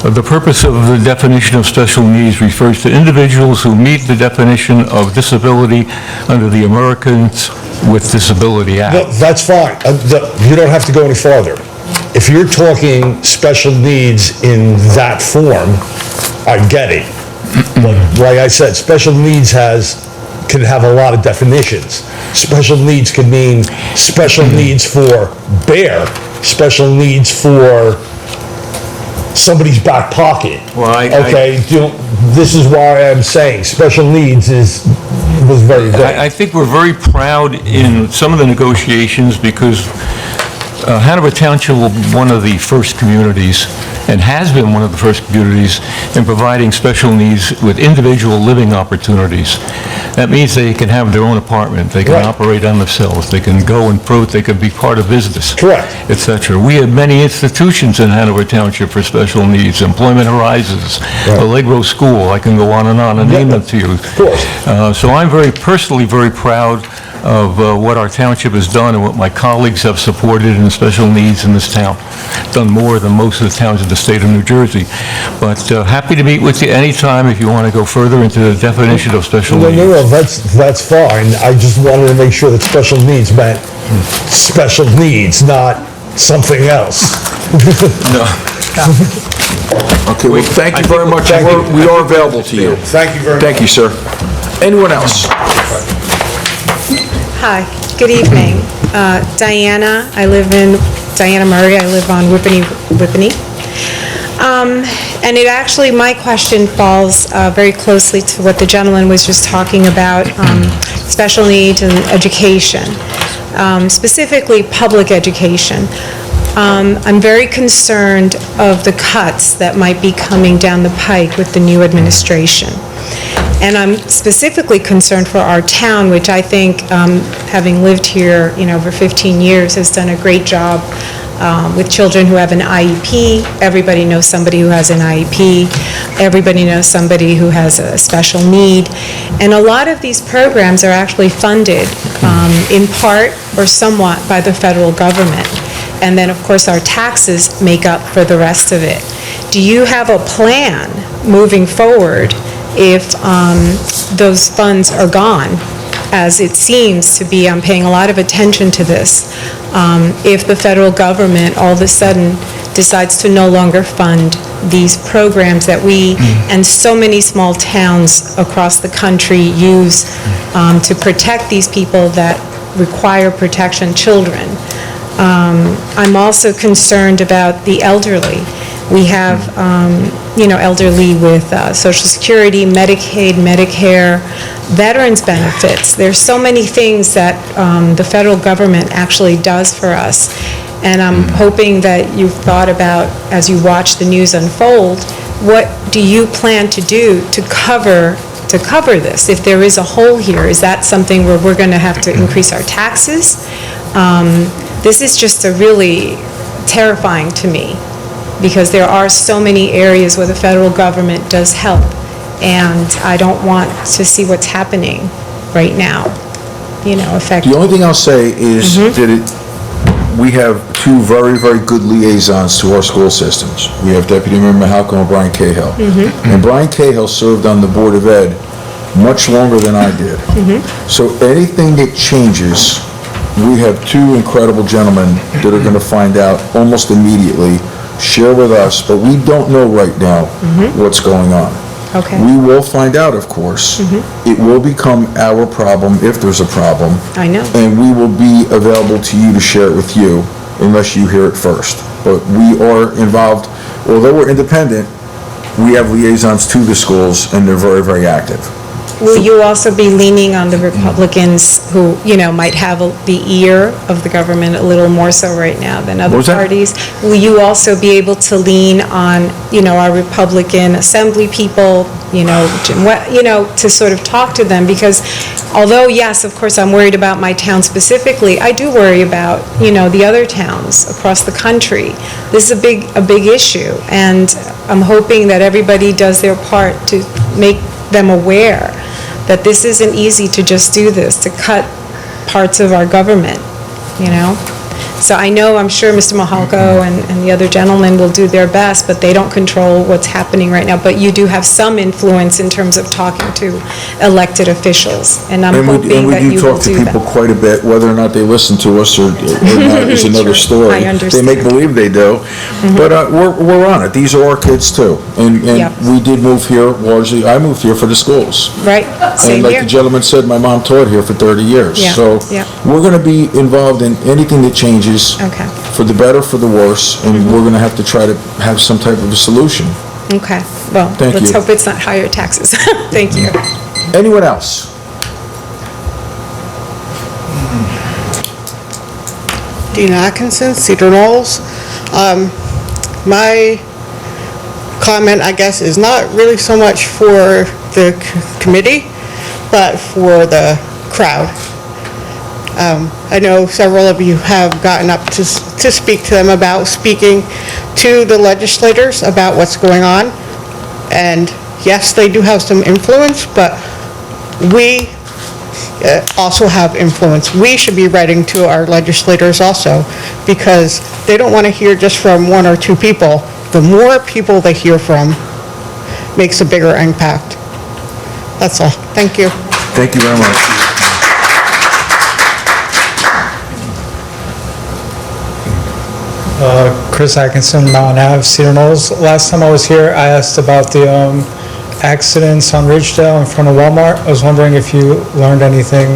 the purpose of the definition of special needs refers to individuals who meet the definition of disability under the Americans with Disability Act. No, that's fine. You don't have to go any farther. If you're talking special needs in that form, I get it. But like I said, special needs can have a lot of definitions. Special needs can mean special needs for Bear, special needs for somebody's back pocket. Well, this is why I'm saying special needs was very good. I think we're very proud in some of the negotiations because Hanover Township was one of the first communities, and has been one of the first communities, in providing special needs with individual living opportunities. That means they can have their own apartment, they can Right. operate on themselves, they can go and fruit, they can be part of business. Correct. Etc. We have many institutions in Hanover Township for special needs, Employment Horizons, Allegro School, I can go on and name them to you. Of course. So I'm personally very proud of what our township has done and what my colleagues have supported in special needs in this town. Done more than most of the towns in the state of New Jersey. But happy to meet with you anytime if you want to go further into the definition of special needs. No, that's fine. I just wanted to make sure that special needs meant special needs, not something else. No. Okay, well, thank you very much, and we are available to you. Thank you very much. Thank you, sir. Anyone else? Hi, good evening. Diana Murray, I live on Whippany. And my question falls very closely to what the gentleman was just talking about, special needs and education, specifically public education. I'm very concerned of the cuts that might be coming down the pike with the new administration. And I'm specifically concerned for our town, which I think, having lived here, over 15 years, has done a great job with children who have an IEP. Everybody knows somebody who has an IEP. Everybody knows somebody who has a special need. And a lot of these programs are actually funded in part or somewhat by the federal government. And then, of course, our taxes make up for the rest of it. Do you have a plan moving forward if those funds are gone, as it seems to be? I'm paying a lot of attention to this. If the federal government all of a sudden decides to no longer fund these programs that we and so many small towns across the country use to protect these people that require protection, children. I'm also concerned about the elderly. We have, elderly with Social Security, Medicaid, Medicare, veterans benefits. There's so many things that the federal government actually does for us. And I'm hoping that you've thought about, as you watch the news unfold, what do you plan to do to cover this? If there is a hole here, is that something where we're going to have to increase our taxes? This is just really terrifying to me, because there are so many areas where the federal government does help, and I don't want to see what's happening right now, affecting. The only thing I'll say is that we have two very, very good liaisons to our school systems. We have Deputy Mayor Mahalka and Brian Cahill. And Brian Cahill served on the Board of Ed much longer than I did. So anything that changes, we have two incredible gentlemen that are going to find out almost immediately, share with us, but we don't know right now what's going on. Okay. We will find out, of course. It will become our problem if there's a problem. I know. And we will be available to you to share it with you unless you hear it first. But we are involved, although we're independent, we have liaisons to the schools and they're very, very active. will you also be leaning on the Republicans who, might have the ear of the government a little more so right now than other What was that? parties? Will you also be able to lean on, our Republican Assembly people, to sort of talk to them? Because although, yes, of course, I'm worried about my town specifically, I do worry about, the other towns across the country. This is a big issue, and I'm hoping that everybody does their part to make them aware that this isn't easy to just do this, to cut parts of our government, So I'm sure Mr. Mahalko and the other gentlemen will do their best, but they don't control what's happening right now. But you do have some influence in terms of talking to elected officials, and I'm hoping that you will do And we do talk to people that. quite a bit, whether or not they listen to us or not is another Sure, story. I understand. They make believe they do, but we're on it. These are our kids too. And Yep. we did move here largely, I moved here for the schools. Right, And same like here. the gentleman said, my mom taught here for 30 years. Yeah, So yeah. we're going to be involved in anything that changes. Okay. For the better, for the worse, and we're going to have to try to have some type of a solution. Okay, well, Thank let's you. hope it's not higher taxes. Thank you. Anyone else? Dean Atkinson, Cedar Knolls. My comment, I guess, is not really so much for the committee, but for the crowd. I know several of you have gotten up to speak to them about speaking to the legislators about what's going on. And yes, they do have some influence, but we also have influence. We should be writing to our legislators also, because they don't want to hear just from one or two people. The more people they hear from makes a bigger impact. That's all. Thank you. Thank you very much. Chris Atkinson, Mountain Ave, Cedar Knolls. Last time I was here, I asked about the accidents on Ridgedale in front of Walmart. I was wondering if you learned anything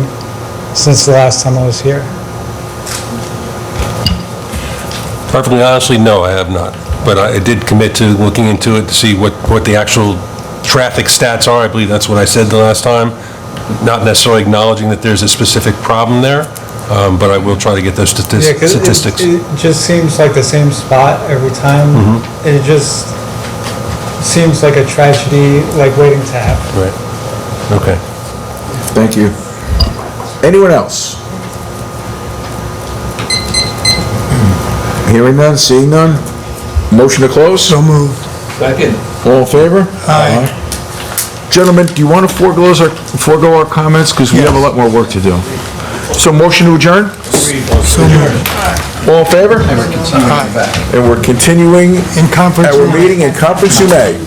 since the last time I was here. Perfectly honestly, no, I have not. But I did commit to looking into it to see what the actual traffic stats are. I believe that's what I said the last time. Not necessarily acknowledging that there's a specific problem there, but I will try to get those Yeah, 'cause statistics. it just seems like the same spot every time. It just seems like a tragedy, like waiting to happen. Right. Okay. Thank you. Anyone else? Hearing none, seeing none? Motion to close? So moved. Second. All in favor? Aye. Gentlemen, do you want to forego our comments? Because we have a lot more work to do. So motion to adjourn? So moved. All in favor? And we're continuing In conference our room. meeting in conference room A.